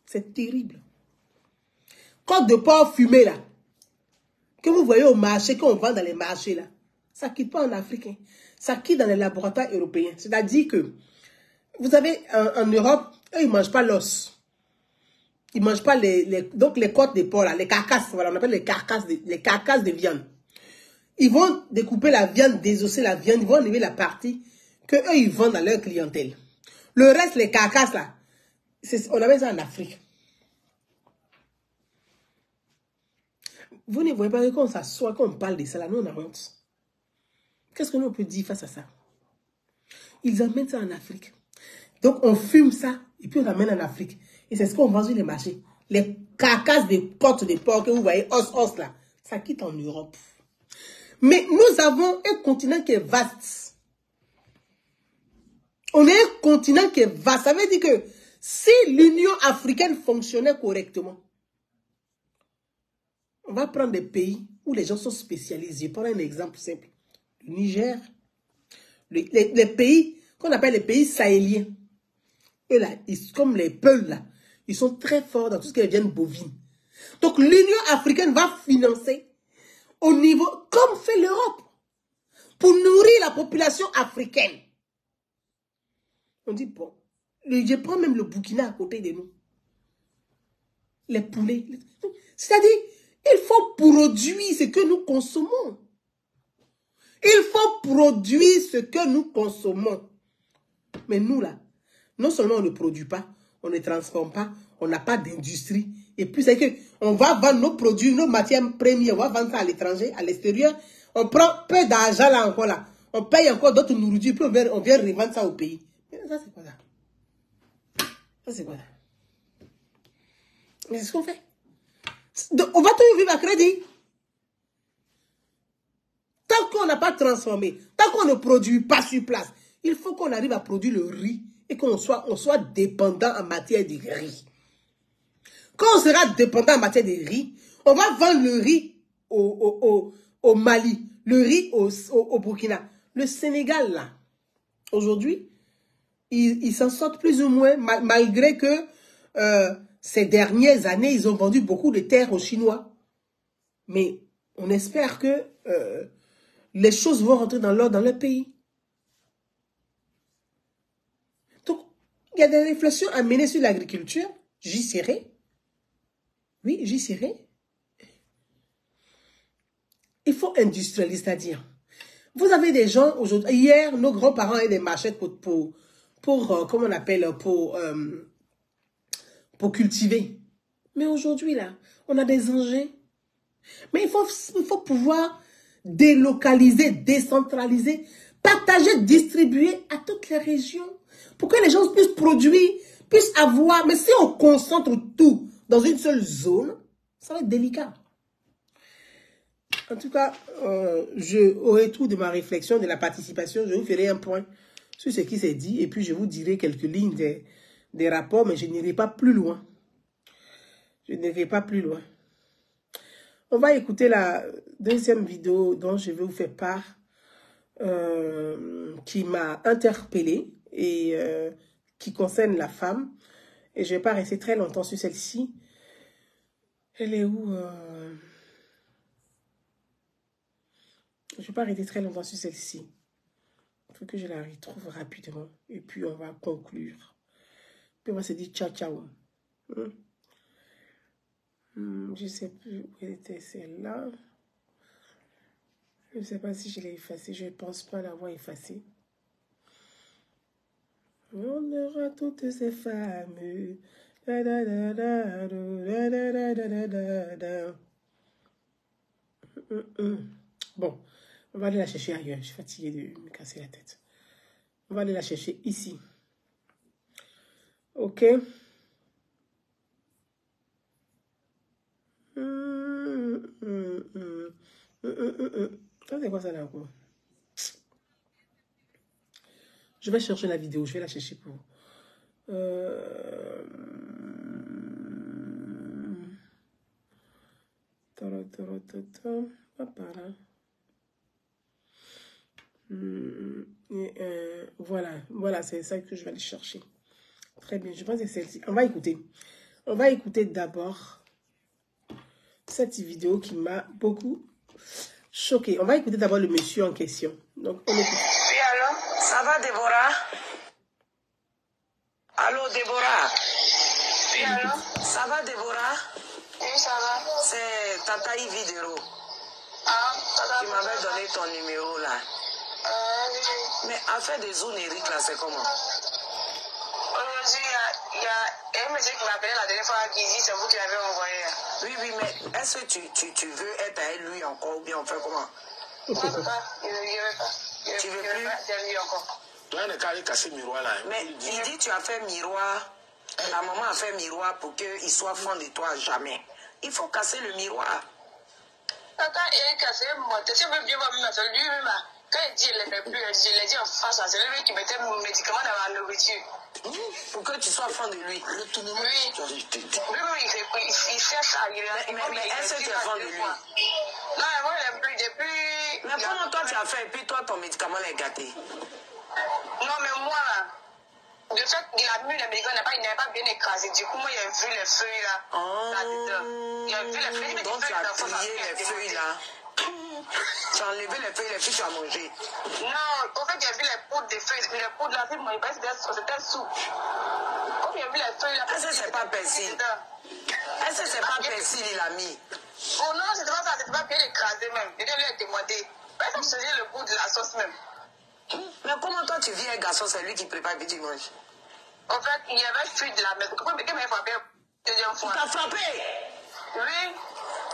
C'est terrible. côte de porc fumée là, que vous voyez au marché, qu'on vend dans les marchés là, ça ne quitte pas en Afrique, hein. Ça quitte dans les laboratoires européens. C'est-à-dire que, vous savez, en Europe, eux, ils ne mangent pas l'os. Ils ne mangent pas donc les côtes de porc là, les carcasses, voilà, on appelle les carcasses de viande. Ils vont découper la viande, désosser la viande, ils vont enlever la partie que eux ils vendent à leur clientèle. Le reste, les carcasses là, on appelle ça en Afrique. Vous ne voyez pas que quand on s'assoit, quand on parle de ça là, nous on a honte. Qu'est-ce que nous on peut dire face à ça? Ils emmènent ça en Afrique. Donc on fume ça et puis on l'amène en Afrique. Et c'est ce qu'on vend sur les marchés. Les carcasses de côtes de porc que vous voyez, os là, ça quitte en Europe. Mais nous avons un continent qui est vaste. On est un continent qui est vaste. Ça veut dire que si l'Union africaine fonctionnait correctement, on va prendre des pays où les gens sont spécialisés. Je prends un exemple simple. Le Niger, les pays qu'on appelle les pays sahéliens. Eux là, comme les Peuls là, ils sont très forts dans tout ce qui est viande bovine. Donc l'Union africaine va financer au niveau, comme fait l'Europe, pour nourrir la population africaine. On dit, bon, je prends même le Burkina à côté de nous. Les poulets. C'est-à-dire, il faut produire ce que nous consommons. Il faut produire ce que nous consommons. Mais nous, là, non seulement on ne produit pas, on ne transforme pas, on n'a pas d'industrie. Et puis, c'est qu'on va vendre nos produits, nos matières premières, on va vendre ça à l'étranger, à l'extérieur. On prend peu d'argent là encore là. On paye encore d'autres nourritures, puis on vient revendre ça au pays. Mais ça, c'est quoi ça? Ça, c'est quoi ça? Mais c'est ce qu'on fait. Donc, on va toujours vivre à crédit. Tant qu'on n'a pas transformé, tant qu'on ne produit pas sur place, il faut qu'on arrive à produire le riz et qu'on soit dépendant en matière de riz. Quand on sera dépendant en matière de riz, on va vendre le riz au Mali, le riz au Burkina. Le Sénégal, là, aujourd'hui, ils s'en sortent plus ou moins, malgré que ces dernières années, ils ont vendu beaucoup de terres aux Chinois. Mais on espère que les choses vont rentrer dans l'ordre dans le pays. Donc, il y a des réflexions à mener sur l'agriculture. J'y serai. Oui, j'y serai. Il faut industrialiser, c'est-à-dire, vous avez des gens aujourd'hui. Hier, nos grands-parents avaient des marchettes pour comment on appelle, pour cultiver. Mais aujourd'hui, là, on a des engins. Mais il faut pouvoir délocaliser, décentraliser, partager, distribuer à toutes les régions pour que les gens puissent produire, puissent avoir. Mais si on concentre tout dans une seule zone, ça va être délicat. En tout cas, au retour de ma réflexion, de la participation, je vous ferai un point sur ce qui s'est dit et puis je vous dirai quelques lignes des rapports, mais je n'irai pas plus loin. Je n'irai pas plus loin. On va écouter la deuxième vidéo dont je vais vous faire part, qui m'a interpellée et qui concerne la femme. Et je ne vais pas rester très longtemps sur celle-ci. Elle est où Je ne vais pas rester très longtemps sur celle-ci. Il faut que je la retrouve rapidement. Et puis on va conclure. Puis on va se dire ciao ciao. Je ne sais plus où était celle-là. Je ne sais pas si je l'ai effacée. Je ne pense pas l'avoir effacée. On aura toutes ces femmes. Bon, on va aller la chercher ailleurs. Je suis fatiguée de me casser la tête. On va aller la chercher ici. Ok. Ça, c'est quoi ça là encore? Je vais chercher la vidéo. Je vais la chercher pour... Voilà, c'est ça que je vais aller chercher. Très bien, je pense que c'est celle-ci. On va écouter. On va écouter d'abord cette vidéo qui m'a beaucoup choquée. On va écouter d'abord le monsieur en question. Donc, on écoute. Oui, allô? Ça va, Déborah? Allô, Déborah? Oui, allô? Ça va, Déborah? Oui, ça va. C'est Tata Yves Vidéro. Ah, tu m'avais donné ton numéro, là. Oui. Mais affaire des zones Eric, là, c'est comment? Aujourd'hui, il y a un monsieur qui m'a appelé la dernière fois qui dit c'est vous qui l'avez envoyé. Oui, oui, mais est-ce que tu veux être avec lui encore ou bien on fait comment? Non, je ne veux pas. Je veux pas. Tu veux plus? C'est lui encore. Tu as qu'à aller casser le miroir là. Mais il dit tu as fait miroir. La maman a fait miroir pour qu'il soit fan de toi jamais. Il faut casser le miroir. Tata, il a cassé moi. Tu veux bien voir lui-même. Quand il dit il ne le fait plus, je l'ai dit en face, c'est lui qui mettait mon médicament dans ma nourriture. Pour que tu sois fan de lui. Le tournement. Oui. Il cherche à lui. Mais est-ce que tu es fan de lui? Non, moi, il n'aime plus depuis. Mais comment toi tu as fait et puis toi ton médicament est gâté? Non, mais moi, de fait, il a mis le médicament, il n'avait pas bien écrasé. Du coup, moi, il a vu les feuilles là. Là-dedans. Il a vu les feuilles. Donc, tu as plié les feuilles là. Tu as enlevé les feuilles tu as mangé. Non, en fait, j'ai vu les poudres des feuilles. Les poudres là, c'est mon c'était soupe. Comme j'ai vu les feuilles là. Est-ce que c'est pas persil? Est-ce que c'est pas persil, il a mis? Oh non, c'était pas ça, c'était pas bien écrasé même. Je lui ai demandé. Est-ce que je faisais le goût de la sauce même? Mais comment toi tu viens un garçon, c'est lui qui prépare et puis tu manges? En fait, il y avait fuite de la maison. Comment il m'a frappé la deuxième fois? Tu t'as frappé? Oui.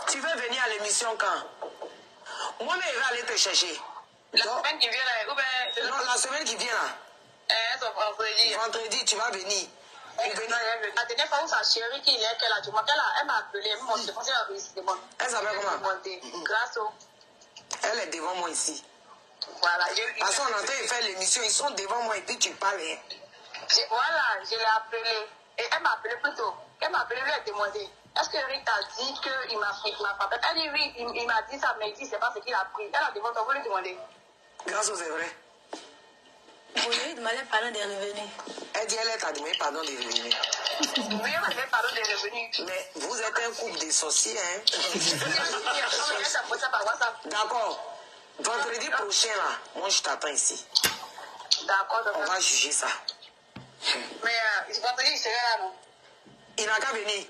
Tu veux venir à l'émission quand? Moi-même, je vais aller te chercher. La semaine qui vient là, ou bien... Non, la semaine qui vient là. C'est vendredi. Vendredi, tu vas venir. La dernière fois où sa chérie qui est là, elle m'a appelé, elle m'a demandé un enregistrement. Elle s'appelle comment? Grâce au... Elle est devant moi ici. Voilà. Parce qu'on entend faire l'émission, ils sont devant moi et puis tu parles. Voilà, je l'ai appelé. Et elle m'a appelé plutôt. Elle m'a appelé, lui a demandé. Est-ce que Rick t'a dit qu'il m'a frappé? Elle dit oui, il m'a dit ça, mais il dit c'est pas ce qu'il a pris. Elle a demandé, vous lui demandez. Grâce aux vrai. Oui, il demandé pardon de revenir. Elle dit elle t'a demandé pardon de revenir. Oui, elle m'a dit pardon de revenir. Mais vous êtes un couple de sorciers, hein? D'accord. Vendredi prochain, là, moi je t'attends ici. D'accord, on va juger ça. Mais vendredi, il serait là, non? Il n'a qu'à venir.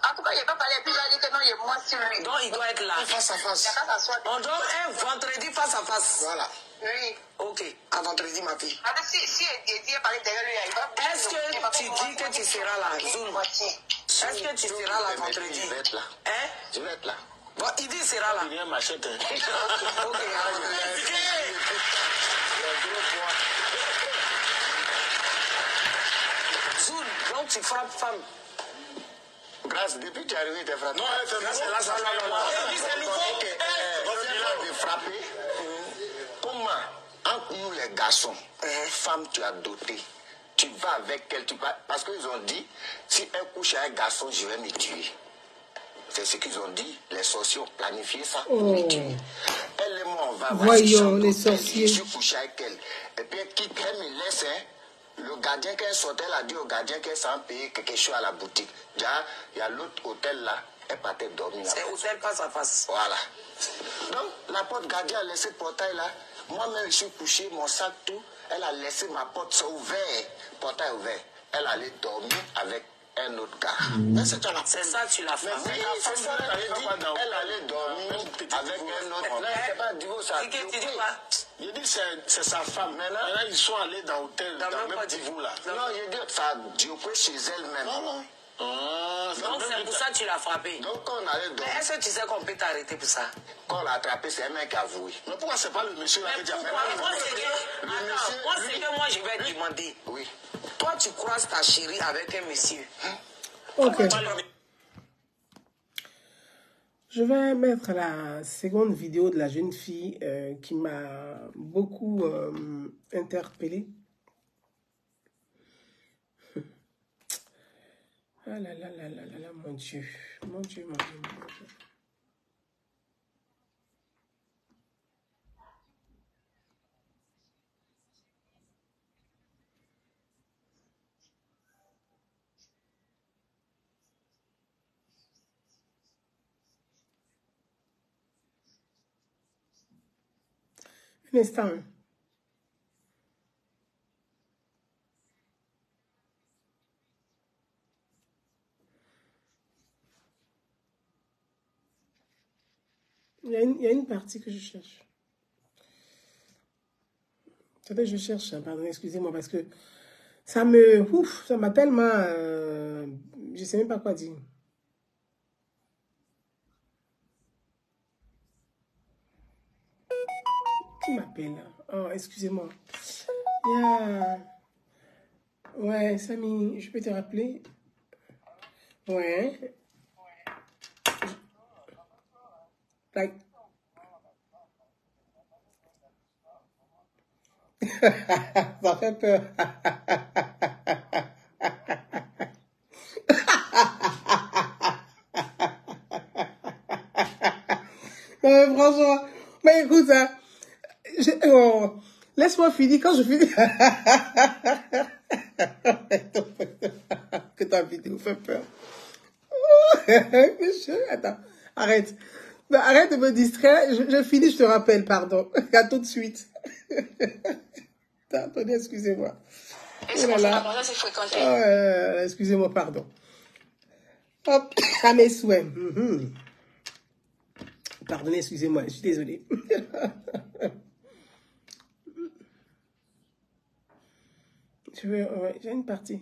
En tout cas, il n'a pas parlé, puis il a dit que non, il est moins sur lui. Donc il doit être là. Face à face. On doit un vendredi face à face. Voilà. Oui. Ok, à vendredi, ma fille. Alors, si il dit parler derrière lui, il va. Est-ce que tu dis que tu seras là, Zoom? Est-ce que tu seras là vendredi? Je vais être là. Hein? Je vais être là. Bon, il dit il sera là. Il vient m'acheter. Ok, Zoul, donc tu frappes femme. Grâce, depuis que tu es arrivé, tu es frappé. Non, c'est là, ça c'est nouveau. Au-delà de frapper, comment, entre nous les garçons, femme tu as doté, tu vas avec elle, parce qu'ils ont dit, si elle couche avec un garçon, je vais me tuer. C'est ce qu'ils ont dit. Les sorciers ont planifié ça pour me tuer. Elle et moi, on va voir. Voyons, les sorciers. Je suis couché avec elle. Et puis, elle me laisse, hein. Le gardien qu'elle sortait, elle a dit au gardien qu'elle s'en payer quelque chose à la boutique. Déjà, il y a l'autre hôtel là. Elle partait dormir là. C'est hôtel face à face. Voilà. Donc, la porte gardien a laissé le portail là. Moi-même, je suis couché, mon sac, tout. Elle a laissé ma porte ouverte. Portail ouvert. Elle allait dormir avec un autre gars. C'est ça, tu l'as fait. Oui, c'est ça. Elle allait dormir avec un autre. Là, c'est pas divorce. Tu dis quoi? Il dit c'est sa femme. Maintenant, ils sont allés dans l'hôtel, dans le même divorce là. Non, il dit ça a divorcé chez elle-même. Non. Donc c'est pour ça que tu l'as frappé. Donc quand on allait dormir. Est-ce que tu sais qu'on peut t'arrêter pour ça? Quand on l'a attrapé, c'est un mec avoué. Mais pourquoi c'est pas le monsieur là qui a fait? Moi, c'est que moi je vais te demander. Oui. Toi, tu croises ta chérie avec un monsieur. Ok. Je vais mettre la seconde vidéo de la jeune fille qui m'a beaucoup interpellée. Ah là là là là là là, mon Dieu. Mon Dieu, mon Dieu, mon Dieu. instant. Il y a une partie que je cherche. Attendez, je cherche, hein, pardon, excusez-moi, parce que ça me... Ouf, ça m'a tellement... je sais même pas quoi dire. Qui m'appelle? Oh, excusez-moi. Ouais, Samy, je peux te rappeler? Ouais. Like... Ça fait peur. Non, mais franchement, mais écoute, hein, laisse-moi finir quand je finis. Que ta vidéo fait peur. Attends, arrête. Non, arrête de me distraire. Je finis, je te rappelle, pardon. À tout de suite. Attendez, excusez-moi. Et c'est pour ça que c'est fréquenté. Excusez-moi, pardon. Hop, à mes souhaits. Pardonnez, excusez-moi, je suis désolée. J'ai une partie.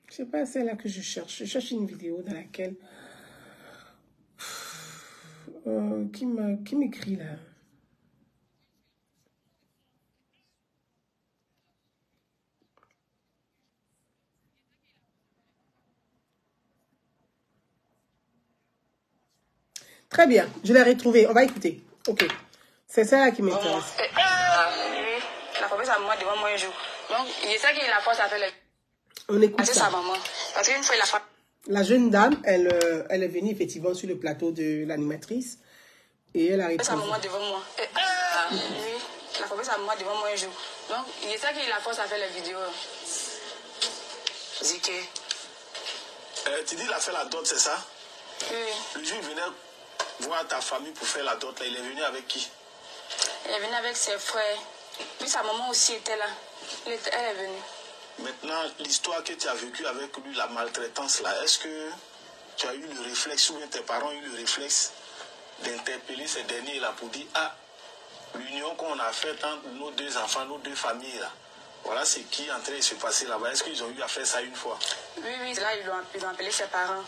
C'est pas celle-là que je cherche. Je cherche une vidéo dans laquelle... qui m'écrit là? Très bien, je l'ai retrouvée. On va écouter. Ok. C'est ça qui m'intéresse. La force à moi devant moi un jour. Donc, il sait qu'il a la force à faire les... On écoute ça. sa maman. Parce qu'une fois, il a fait... La jeune dame, elle est venue effectivement sur le plateau de l'animatrice. Et elle a répondu. Sa maman devant moi. La force à moi devant moi un jour. Donc, il sait qu'il a la force à faire les vidéos. Zike. Tu dis il a fait la dot, c'est ça? Oui. Le jour où il venait voir ta famille pour faire la dot, là, il est venu avec qui? Il est venu avec ses frères. Puis sa maman aussi était là. Elle est venue. Maintenant, l'histoire que tu as vécue avec lui, la maltraitance, là, est-ce que tu as eu le réflexe, ou bien tes parents ont eu le réflexe d'interpeller ces derniers là pour dire, ah, l'union qu'on a faite entre nos deux enfants, nos deux familles, là, voilà ce qui est en train de se passer là-bas. Est-ce qu'ils ont eu à faire ça une fois? Oui, là, ils ont appelé ses parents.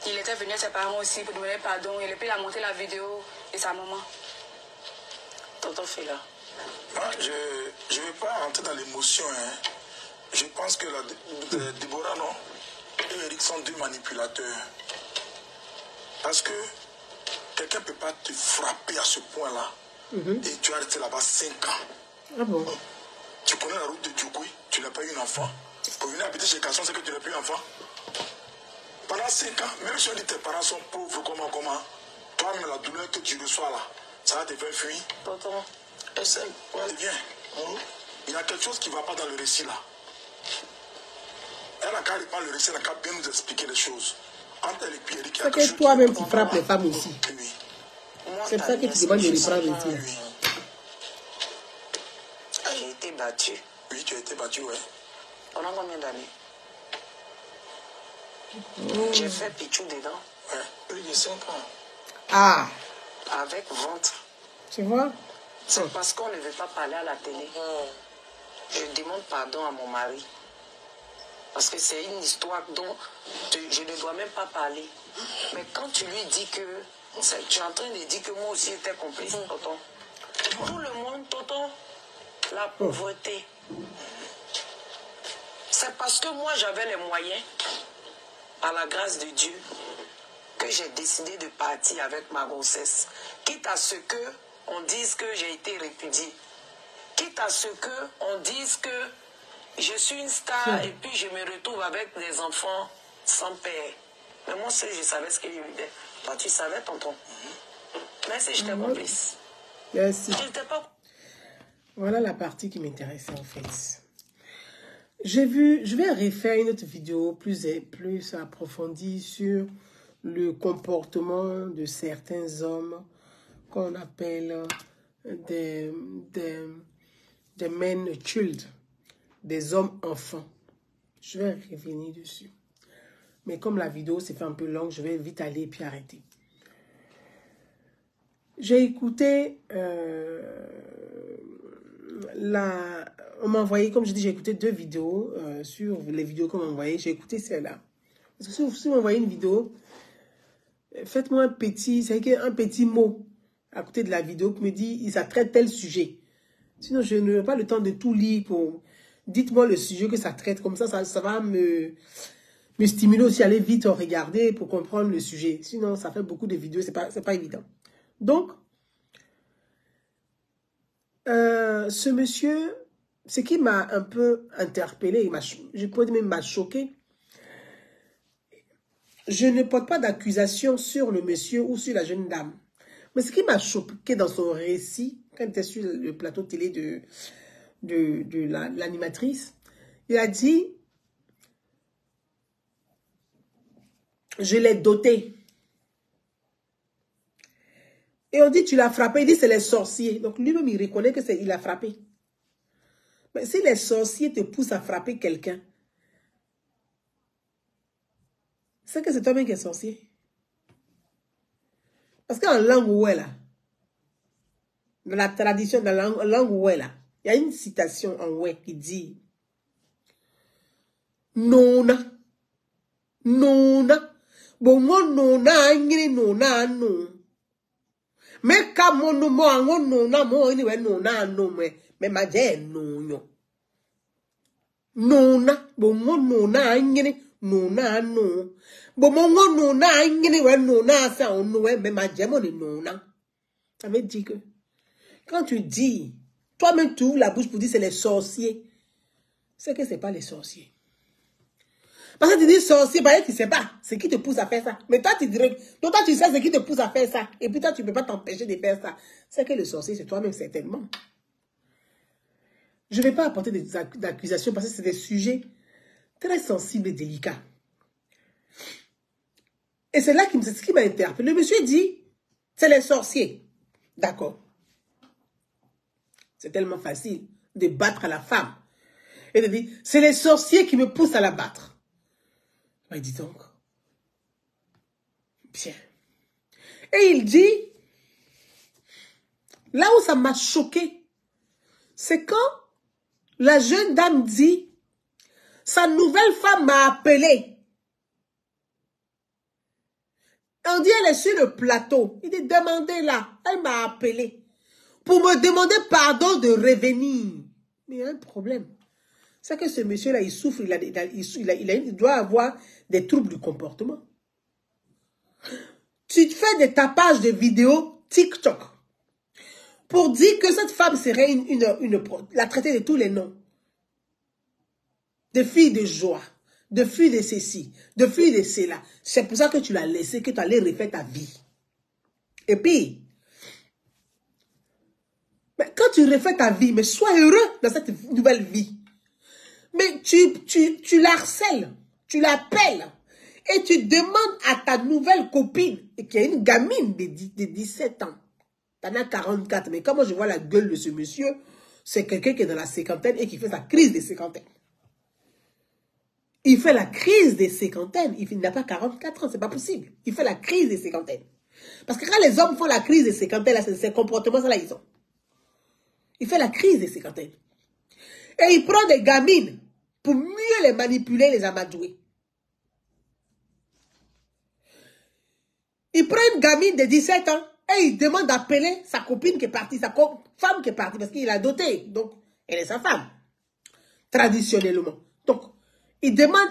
Il était venu à ses parents aussi pour demander pardon. Et puis il a monté la vidéo de sa maman. Tonton Fela. Je ne vais pas rentrer dans l'émotion. Hein. Je pense que Déborah, non, et Eric sont deux manipulateurs. Parce que quelqu'un ne peut pas te frapper à ce point-là. Et tu as resté là-bas 5 ans. Ah bon? Tu connais la route de Djokoui, tu n'as pas eu un enfant. Pour venir habiter chez Casson, c'est que tu n'as plus un enfant. Pendant 5 ans, même si on dit tes parents sont pauvres, comment, toi-même la douleur que tu reçois là, ça va te faire fuir. Tonton, Viens. Il y a quelque chose qui ne va pas dans le récit là. Elle a qu'à reprendre le récit, elle a qu'à bien nous expliquer les choses. Entre elle et Pierre, il y a C'est quelque que chose toi-même tu frappes les femmes aussi. Oui. C'est pour ça que tu demandes de reprendre le tir. Oui. J'ai été battue. Oui, tu as été battu, ouais. Pendant combien d'années? J'ai fait pichou dedans. Ouais, plus de 5 ans. Ah, Avec ventre. tu vois? C'est parce qu'on ne veut pas parler à la télé. Je demande pardon à mon mari. Parce que c'est une histoire dont je ne dois même pas parler. Mais quand tu lui dis que... Tu es en train de dire que moi aussi j'étais complice, tonton. Tout le monde, tonton, la pauvreté. C'est parce que moi j'avais les moyens, par la grâce de Dieu, que j'ai décidé de partir avec ma grossesse. Quitte à ce que on dise que j'ai été répudiée. Quitte à ce que on dise que je suis une star et puis je me retrouve avec des enfants sans père. Mais moi seul, je savais ce que je vivais. Toi, tu savais, tonton. Merci, j'étais complice. Merci. Je n'étais pas... Voilà la partie qui m'intéressait en fait. je vais refaire une autre vidéo plus approfondie sur le comportement de certains hommes qu'on appelle des men child, des hommes enfants. Je vais revenir dessus. Mais comme la vidéo s'est fait un peu longue, je vais vite aller et puis arrêter. J'ai écouté on m'a envoyé, comme je dis, j'ai écouté 2 vidéos sur les vidéos qu'on m'a envoyées. J'ai écouté celle-là. Parce que si vous m'envoyez une vidéo, faites-moi un petit mot à côté de la vidéo qui me dit ça traite tel sujet. Sinon, je n'aurai pas le temps de tout lire. Dites-moi le sujet que ça traite. Comme ça va me stimuler aussi à aller vite regarder pour comprendre le sujet. Sinon, ça fait beaucoup de vidéos, c'est pas évident. Donc, ce monsieur, ce qui m'a un peu interpellé, je pourrais dire même m'a choqué. Je ne porte pas d'accusation sur le monsieur ou sur la jeune dame. Mais ce qui m'a choqué dans son récit, quand il était sur le plateau télé de l'animatrice, il a dit, je l'ai doté. Et on dit, tu l'as frappé. Il dit, c'est les sorciers. Donc lui-même, il reconnaît qu'il a frappé. Mais si les sorciers te poussent à frapper quelqu'un, c'est que c'est toi-même qui es sorcier. Parce qu'en langue ouéla, dans la tradition, dans la langue ouéla, il y a une citation en oué qui dit Nona, Nona, bon, nona, nona, non. Mais comme mon nom, nona, mon anyway, nona, non, mais ma j'ai non. Nona, bon, nona, nona, non. Bon, mon nona, anyway, nona, ça, on nous, mais ma j'ai mon nona. Ça veut dire que quand tu dis, toi-même tu ouvres la bouche pour dire c'est les sorciers, c'est que c'est pas les sorciers. Parce que tu dis sorcier, bah, tu ne sais pas ce qui te pousse à faire ça. Mais toi, tu dirais, toi, tu sais ce qui te pousse à faire ça. Et puis toi, tu ne peux pas t'empêcher de faire ça. C'est que le sorcier, c'est toi-même, certainement. Je ne vais pas apporter des accusations parce que c'est des sujets très sensibles et délicats. Et c'est là ce qui m'a interpellé. Le monsieur dit, c'est les sorciers. D'accord. C'est tellement facile de battre la femme. Et de dire, c'est les sorciers qui me poussent à la battre. Il dit donc, bien. Et il dit, là où ça m'a choqué, c'est quand la jeune dame dit, sa nouvelle femme m'a appelé. On dit, elle est sur le plateau. Il dit, demandez-la. Elle m'a appelé pour me demander pardon de revenir. Mais il y a un problème. C'est que ce monsieur-là, il souffre, il doit avoir des troubles du comportement. Tu te fais des tapages de vidéos TikTok pour dire que cette femme serait la traiter de tous les noms. De fille de joie, de fille de ceci, de fille de cela. C'est pour ça que tu l'as laissé, que tu allais refaire ta vie. Et puis, mais quand tu refais ta vie, mais sois heureux dans cette nouvelle vie. Mais tu la harcèles, tu l'appelles et tu demandes à ta nouvelle copine, qui est une gamine de 17 ans, t'en as 44, mais comment je vois la gueule de ce monsieur, c'est quelqu'un qui est dans la cinquantaine et qui fait sa crise de cinquantaine. Il fait la crise des cinquantaines, il n'a pas 44 ans, c'est pas possible. Il fait la crise des cinquantaines. Parce que quand les hommes font la crise des cinquantaines, là, ces comportements-là, ils ont. Il fait la crise des cinquantaines. Et il prend des gamines pour mieux les manipuler, les amadouer. Il prend une gamine de 17 ans et il demande d'appeler sa copine qui est partie, sa femme qui est partie, parce qu'il a doté. Donc, elle est sa femme. Traditionnellement. Donc, il demande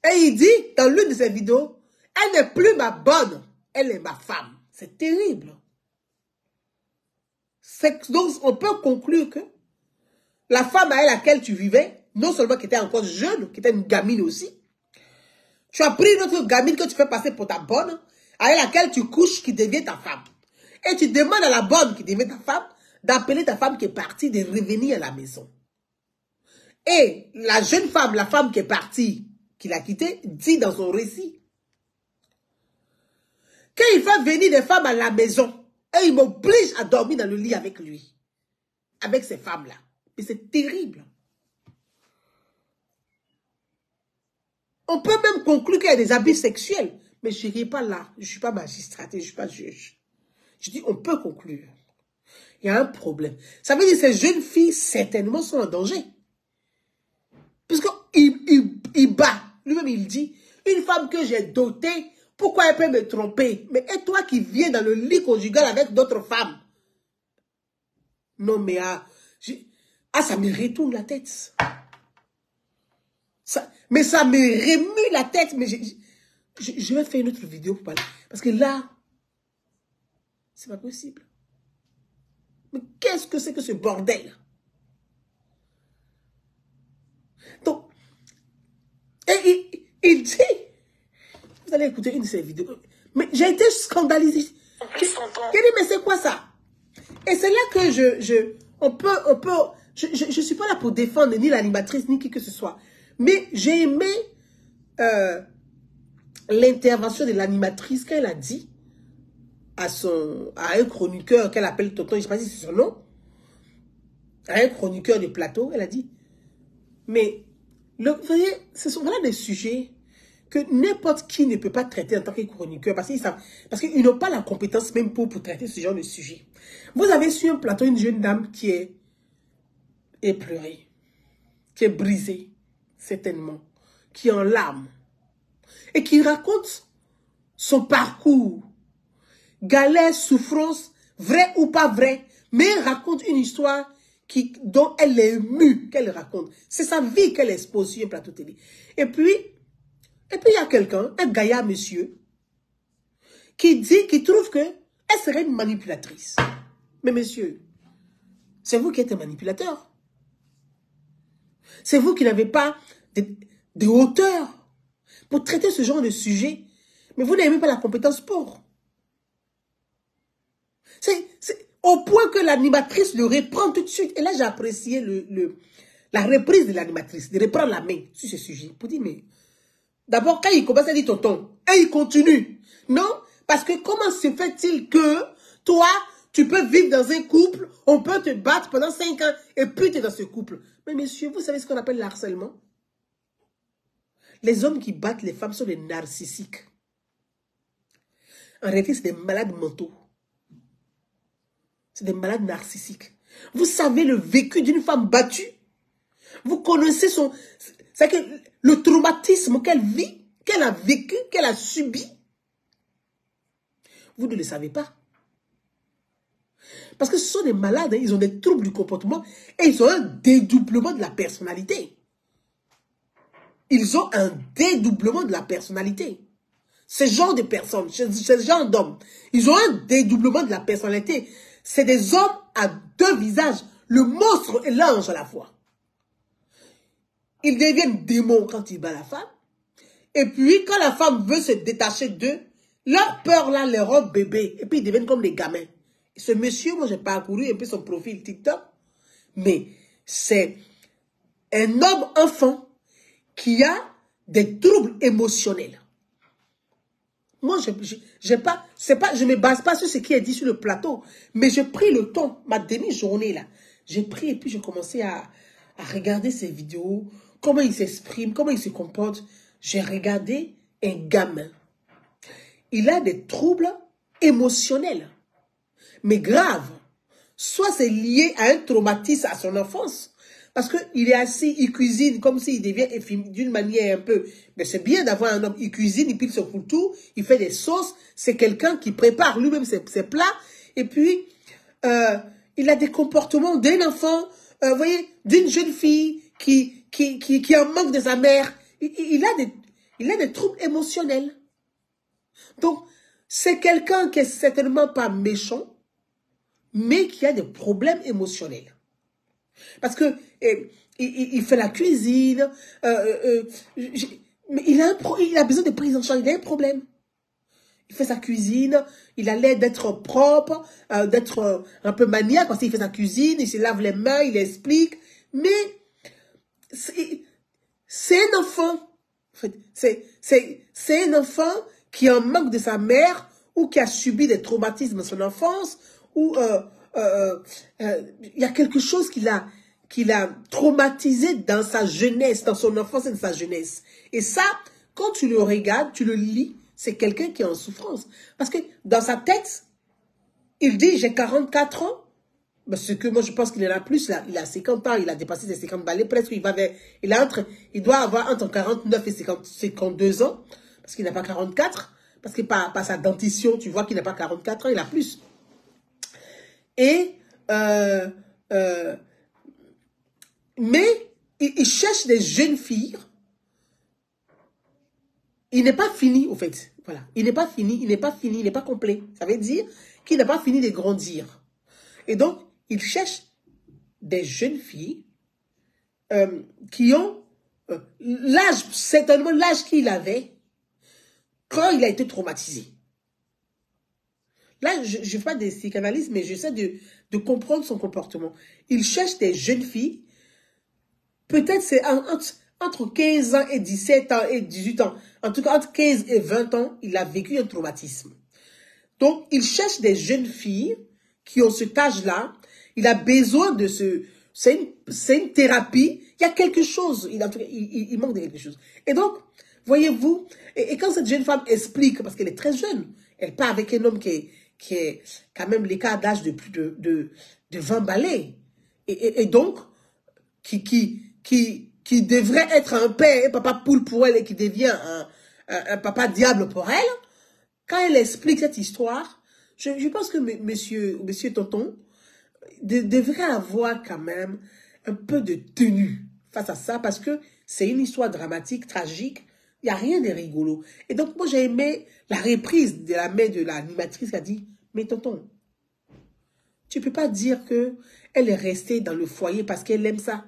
et il dit dans l'une de ses vidéos, elle n'est plus ma bonne, elle est ma femme. C'est terrible. Donc, on peut conclure que la femme avec laquelle tu vivais, non seulement qui était encore jeune, qui était une gamine aussi, tu as pris une autre gamine que tu fais passer pour ta bonne, avec laquelle tu couches, qui devient ta femme. Et tu demandes à la bonne qui devient ta femme, d'appeler ta femme qui est partie, de revenir à la maison. Et la jeune femme, la femme qui est partie, qui l'a quitté, dit dans son récit, quand il va venir des femmes à la maison, et il m'oblige à dormir dans le lit avec lui, avec ces femmes-là. Et c'est terrible. On peut même conclure qu'il y a des abus sexuels, mais je n'irai pas là. Je ne suis pas magistrate et je ne suis pas juge. Je dis, on peut conclure. Il y a un problème. Ça veut dire que ces jeunes filles, certainement, sont en danger. Puisqu'il bat. Lui-même, il dit, une femme que j'ai dotée, pourquoi elle peut me tromper? Mais et toi qui viens dans le lit conjugal avec d'autres femmes? Non, mais ça me retourne la tête. Mais ça me remue la tête. Mais je vais faire une autre vidéo pour parler. Parce que là, c'est pas possible. Mais qu'est-ce que c'est que ce bordel? Donc, et il dit, vous allez écouter une de ces vidéos, mais j'ai été scandalisée. J'ai dit, mais c'est quoi ça? Et c'est là que je suis pas là pour défendre ni l'animatrice, ni qui que ce soit. Mais j'ai aimé l'intervention de l'animatrice qu'elle a dit à un chroniqueur qu'elle appelle Tonton, je ne sais pas si c'est son nom, à un chroniqueur de plateau, elle a dit, mais vous voyez, ce sont voilà des sujets que n'importe qui ne peut pas traiter en tant que chroniqueur parce qu'ils n'ont pas la compétence même pour traiter ce genre de sujet. Vous avez sur un plateau une jeune dame qui est éplorée, qui est brisée, certainement, qui est en larmes et qui raconte son parcours, galère, souffrance, vrai ou pas vrai, mais elle raconte une histoire dont elle est émue, qu'elle raconte. C'est sa vie qu'elle expose sur un plateau télé. Et puis il y a quelqu'un, un gaillard monsieur, qui trouve qu'elle serait une manipulatrice. Mais monsieur, c'est vous qui êtes un manipulateur. C'est vous qui n'avez pas de hauteur pour traiter ce genre de sujet. Mais vous n'avez même pas la compétence pour. C'est au point que l'animatrice le reprend tout de suite. Et là, j'ai apprécié la reprise de l'animatrice, de reprendre la main sur ce sujet. Pour dire, mais d'abord, quand il commence à dire tonton, et il continue. Non, parce que comment se fait-il que toi, tu peux vivre dans un couple, on peut te battre pendant 5 ans, et puis tu es dans ce couple. Mais messieurs, vous savez ce qu'on appelle le harcèlement? Les hommes qui battent les femmes sont des narcissiques. En réalité, c'est des malades mentaux. C'est des malades narcissiques. Vous savez le vécu d'une femme battue? Vous connaissez le traumatisme qu'elle vit, qu'elle a vécu, qu'elle a subi? Vous ne le savez pas. Parce que ce sont des malades, hein, ils ont des troubles du comportement et ils ont un dédoublement de la personnalité. Ils ont un dédoublement de la personnalité. Ce genre de personnes, ce genre d'hommes, ils ont un dédoublement de la personnalité. C'est des hommes à deux visages, le monstre et l'ange à la fois. Ils deviennent démons quand ils battent la femme. Et puis, quand la femme veut se détacher d'eux, leur peur là les rend bébés. Et puis, ils deviennent comme des gamins. Et ce monsieur, moi, j'ai parcouru un peu son profil TikTok. Mais c'est un homme enfant qui a des troubles émotionnels. Moi, je ne me base pas sur ce qui est dit sur le plateau. Mais j'ai pris le temps, ma demi-journée là. J'ai pris et puis j'ai commencé à regarder ses vidéos, comment il s'exprime, comment il se comporte. J'ai regardé un gamin. Il a des troubles émotionnels, mais graves. Soit c'est lié à un traumatisme à son enfance, parce qu'il est assis, il cuisine comme s'il devient d'une manière un peu... Mais c'est bien d'avoir un homme, il cuisine, il pile son couteau, il fait des sauces, c'est quelqu'un qui prépare lui-même ses plats, et puis il a des comportements d'un enfant, vous voyez, d'une jeune fille qui en manque de sa mère. Il a des troubles émotionnels. Donc, c'est quelqu'un qui est certainement pas méchant, mais qui a des problèmes émotionnels. Parce que il fait la cuisine, mais il a besoin de prise en charge, il a un problème. Il fait sa cuisine, il a l'air d'être propre, d'être un peu maniaque parce qu'il fait sa cuisine, il se lave les mains, il explique, mais c'est un enfant. En fait, c'est un enfant qui en manque de sa mère ou qui a subi des traumatismes dans son enfance ou il y a quelque chose qu'il a traumatisé dans sa jeunesse, dans son enfance et dans sa jeunesse. Et ça, quand tu le regardes, tu le lis, c'est quelqu'un qui est en souffrance. Parce que dans sa tête, il dit, j'ai 44 ans. Parce que moi, je pense qu'il en a plus. Là. Il a 50 ans, il a dépassé ses 50 balais presque. Il doit avoir entre 49 et 52 ans. Parce qu'il n'a pas 44. Parce que par sa dentition, tu vois qu'il n'a pas 44 ans, il a plus. Et, mais, il cherche des jeunes filles. Il n'est pas fini, au fait. Voilà. Il n'est pas fini, il n'est pas complet. Ça veut dire qu'il n'a pas fini de grandir. Et donc, il cherche des jeunes filles qui ont l'âge, certainement l'âge qu'il avait quand il a été traumatisé. Là, je ne fais pas des psychanalyses, mais j'essaie de comprendre son comportement. Il cherche des jeunes filles, peut-être c'est entre 15 ans et 17 ans et 18 ans. En tout cas, entre 15 et 20 ans, il a vécu un traumatisme. Donc, il cherche des jeunes filles qui ont cet âge-là. Il a besoin de ce... C'est une thérapie. Il y a quelque chose. Il manque de quelque chose. Et donc, voyez-vous, et quand cette jeune femme explique, parce qu'elle est très jeune, elle part avec un homme qui est quand même l'écart d'âge de plus de 20 balais. Et donc, qui devrait être un père, un papa poule pour elle et qui devient un papa diable pour elle, quand elle explique cette histoire, je pense que monsieur Tonton devrait avoir quand même un peu de tenue face à ça, parce que c'est une histoire dramatique, tragique, il n'y a rien de rigolo. Et donc, moi, j'ai aimé la reprise de la mère de l'animatrice qui a dit, mais Tonton, tu ne peux pas dire qu'elle est restée dans le foyer parce qu'elle aime ça.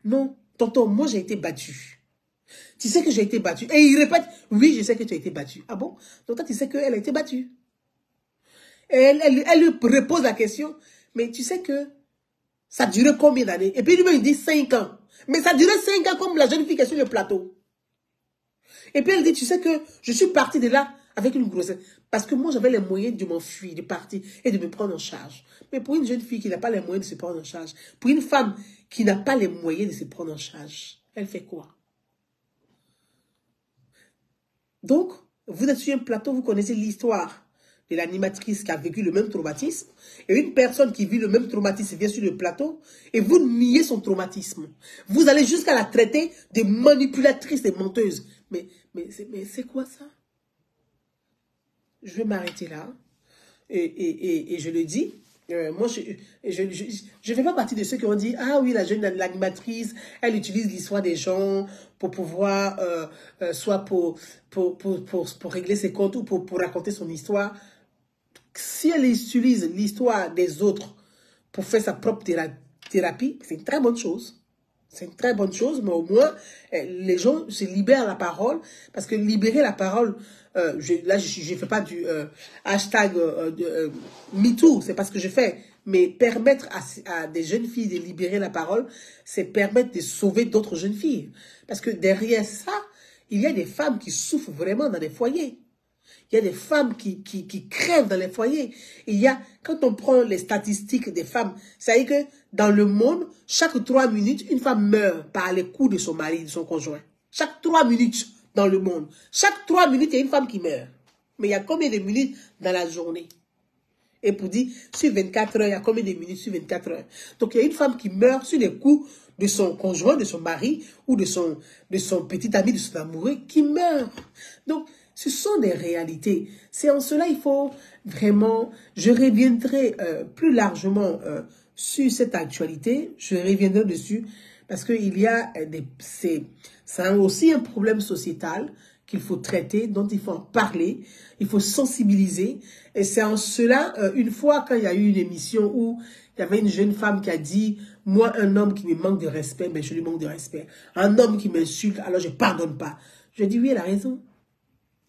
Non, Tonton, moi, j'ai été battue. Tu sais que j'ai été battue. Et il répète, oui, je sais que tu as été battue. Ah bon? Donc, toi, tu sais qu'elle a été battue. Et elle lui repose la question, mais tu sais que ça durait combien d'années? Et puis lui-même, il dit 5 ans. Mais ça durait 5 ans comme la jeune fille qui est sur le plateau. Et puis elle dit, tu sais que je suis partie de là avec une grossesse. Parce que moi, j'avais les moyens de m'enfuir, de partir et de me prendre en charge. Mais pour une jeune fille qui n'a pas les moyens de se prendre en charge, pour une femme qui n'a pas les moyens de se prendre en charge, elle fait quoi? Donc, vous êtes sur un plateau, vous connaissez l'histoire de l'animatrice qui a vécu le même traumatisme, et une personne qui vit le même traumatisme vient sur le plateau, et vous niez son traumatisme. Vous allez jusqu'à la traiter de manipulatrice et menteuse. Mais c'est quoi ça? Je vais m'arrêter là. Et je le dis, moi, je fais pas partie de ceux qui ont dit, ah oui, la jeune animatrice, elle utilise l'histoire des gens pour pouvoir, soit pour régler ses comptes ou pour raconter son histoire. Si elle utilise l'histoire des autres pour faire sa propre thérapie, c'est une très bonne chose. C'est une très bonne chose, mais au moins, les gens se libèrent la parole. Parce que libérer la parole, là, je ne fais pas du hashtag MeToo, c'est pas ce que je fais. Mais permettre à des jeunes filles de libérer la parole, c'est permettre de sauver d'autres jeunes filles. Parce que derrière ça, il y a des femmes qui souffrent vraiment dans les foyers. Il y a des femmes qui crèvent dans les foyers. Il y a, quand on prend les statistiques des femmes, c'est-à-dire que dans le monde, chaque 3 minutes, une femme meurt par les coups de son mari, de son conjoint. Chaque 3 minutes dans le monde. Chaque 3 minutes, il y a une femme qui meurt. Mais il y a combien de minutes dans la journée? Et pour dire, sur 24 heures, il y a combien de minutes sur 24 heures? Donc, il y a une femme qui meurt sur les coups de son conjoint, de son mari, ou de son petit ami, de son amoureux, qui meurt. Donc, ce sont des réalités. C'est en cela il faut vraiment... Je reviendrai plus largement sur cette actualité. Je reviendrai dessus parce qu'il y a c'est aussi un problème sociétal qu'il faut traiter, dont il faut en parler. Il faut sensibiliser. Et c'est en cela, une fois quand il y a eu une émission où il y avait une jeune femme qui a dit, moi, un homme qui me manque de respect, mais je lui manque de respect. Un homme qui m'insulte, alors je ne pardonne pas. Je dis, oui, elle a raison.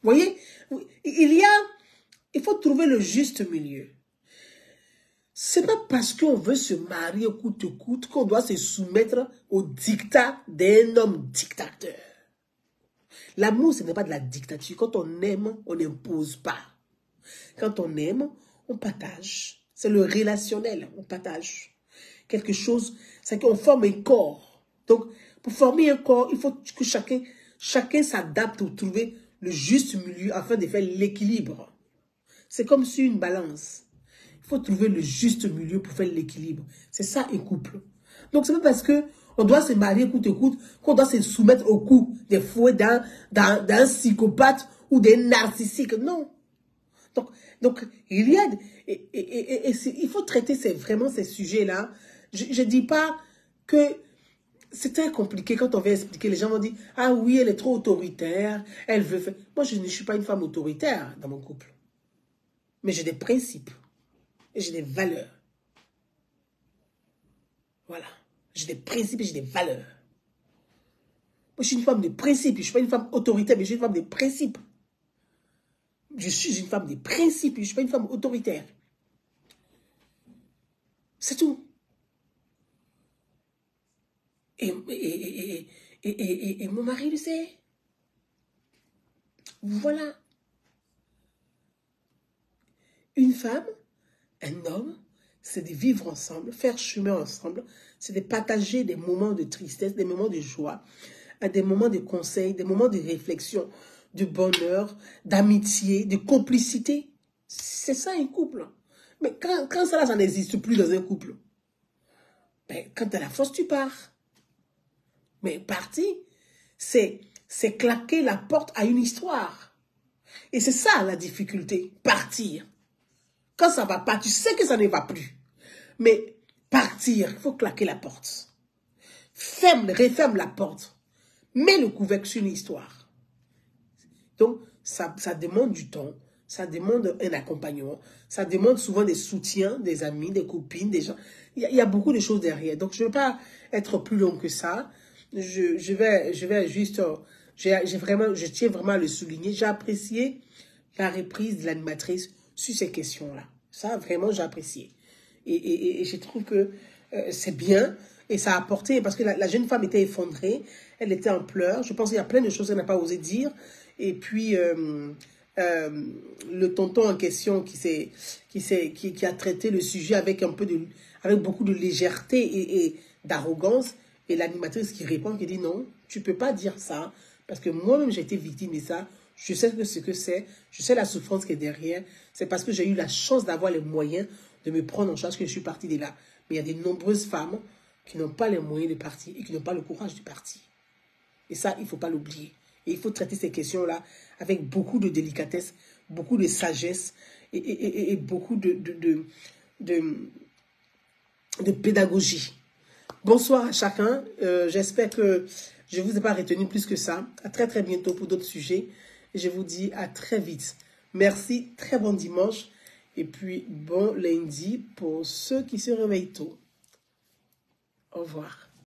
Vous voyez, il faut trouver le juste milieu. c'est pas parce qu'on veut se marier coûte que coûte qu'on doit se soumettre au dictat d'un homme dictateur. L'amour, ce n'est pas de la dictature. Quand on aime, on n'impose pas. Quand on aime, on partage. C'est le relationnel, on partage. Quelque chose, c'est qu'on forme un corps. Donc, pour former un corps, il faut que chacun s'adapte pour trouver le juste milieu afin de faire l'équilibre. C'est comme sur une balance. Il faut trouver le juste milieu pour faire l'équilibre. C'est ça un couple. Donc, c'est pas parce que on doit se marier coûte que coûte qu'on doit se soumettre au coup des fouets d'un psychopathe ou d'un narcissique. Non. Donc il y a... il faut traiter vraiment ces sujets-là. Je ne dis pas que c'est très compliqué quand on vient expliquer. Les gens vont dire, ah oui, elle est trop autoritaire, elle veut faire... Moi, je ne suis pas une femme autoritaire dans mon couple. Mais j'ai des principes. Et j'ai des valeurs. Voilà. J'ai des principes et j'ai des valeurs. Moi, je suis une femme de principes. Je ne suis pas une femme autoritaire, mais je suis une femme de principes. Je suis une femme de principes. Je ne suis pas une femme autoritaire. C'est tout. Et mon mari le sait. Voilà. Une femme, un homme, c'est de vivre ensemble, faire chemin ensemble, c'est de partager des moments de tristesse, des moments de joie, des moments de conseil, des moments de réflexion, de bonheur, d'amitié, de complicité. C'est ça un couple. Mais quand ça n'existe plus dans un couple, ben, quand tu as la force, tu pars. Mais partir, c'est claquer la porte à une histoire. Et c'est ça la difficulté, partir. Quand ça ne va pas, tu sais que ça ne va plus. Mais partir, il faut claquer la porte. Referme la porte. Mets le couvercle sur une histoire. Donc, ça demande du temps. Ça demande un accompagnement. Ça demande souvent des soutiens, des amis, des copines, des gens. Il y a beaucoup de choses derrière. Donc, je ne veux pas être plus long que ça. Je vais juste... je tiens vraiment à le souligner. J'ai apprécié la reprise de l'animatrice sur ces questions-là. Ça, vraiment, j'ai apprécié. Et je trouve que c'est bien. Et ça a apporté, parce que la jeune femme était effondrée. Elle était en pleurs. Je pense qu'il y a plein de choses qu'elle n'a pas osé dire. Et puis, le tonton en question qui a traité le sujet avec beaucoup de légèreté et d'arrogance. Et l'animatrice qui répond, qui dit non, tu ne peux pas dire ça. Parce que moi-même, j'ai été victime de ça. Je sais ce que c'est. Je sais la souffrance qui est derrière. C'est parce que j'ai eu la chance d'avoir les moyens de me prendre en charge que je suis partie de là. Mais il y a de nombreuses femmes qui n'ont pas les moyens de partir et qui n'ont pas le courage de partir. Et ça, il ne faut pas l'oublier. Et il faut traiter ces questions-là avec beaucoup de délicatesse, beaucoup de sagesse et beaucoup de pédagogie. Bonsoir à chacun. J'espère que je ne vous ai pas retenu plus que ça. À très très bientôt pour d'autres sujets. Et je vous dis à très vite. Merci, très bon dimanche. Et puis bon lundi pour ceux qui se réveillent tôt. Au revoir.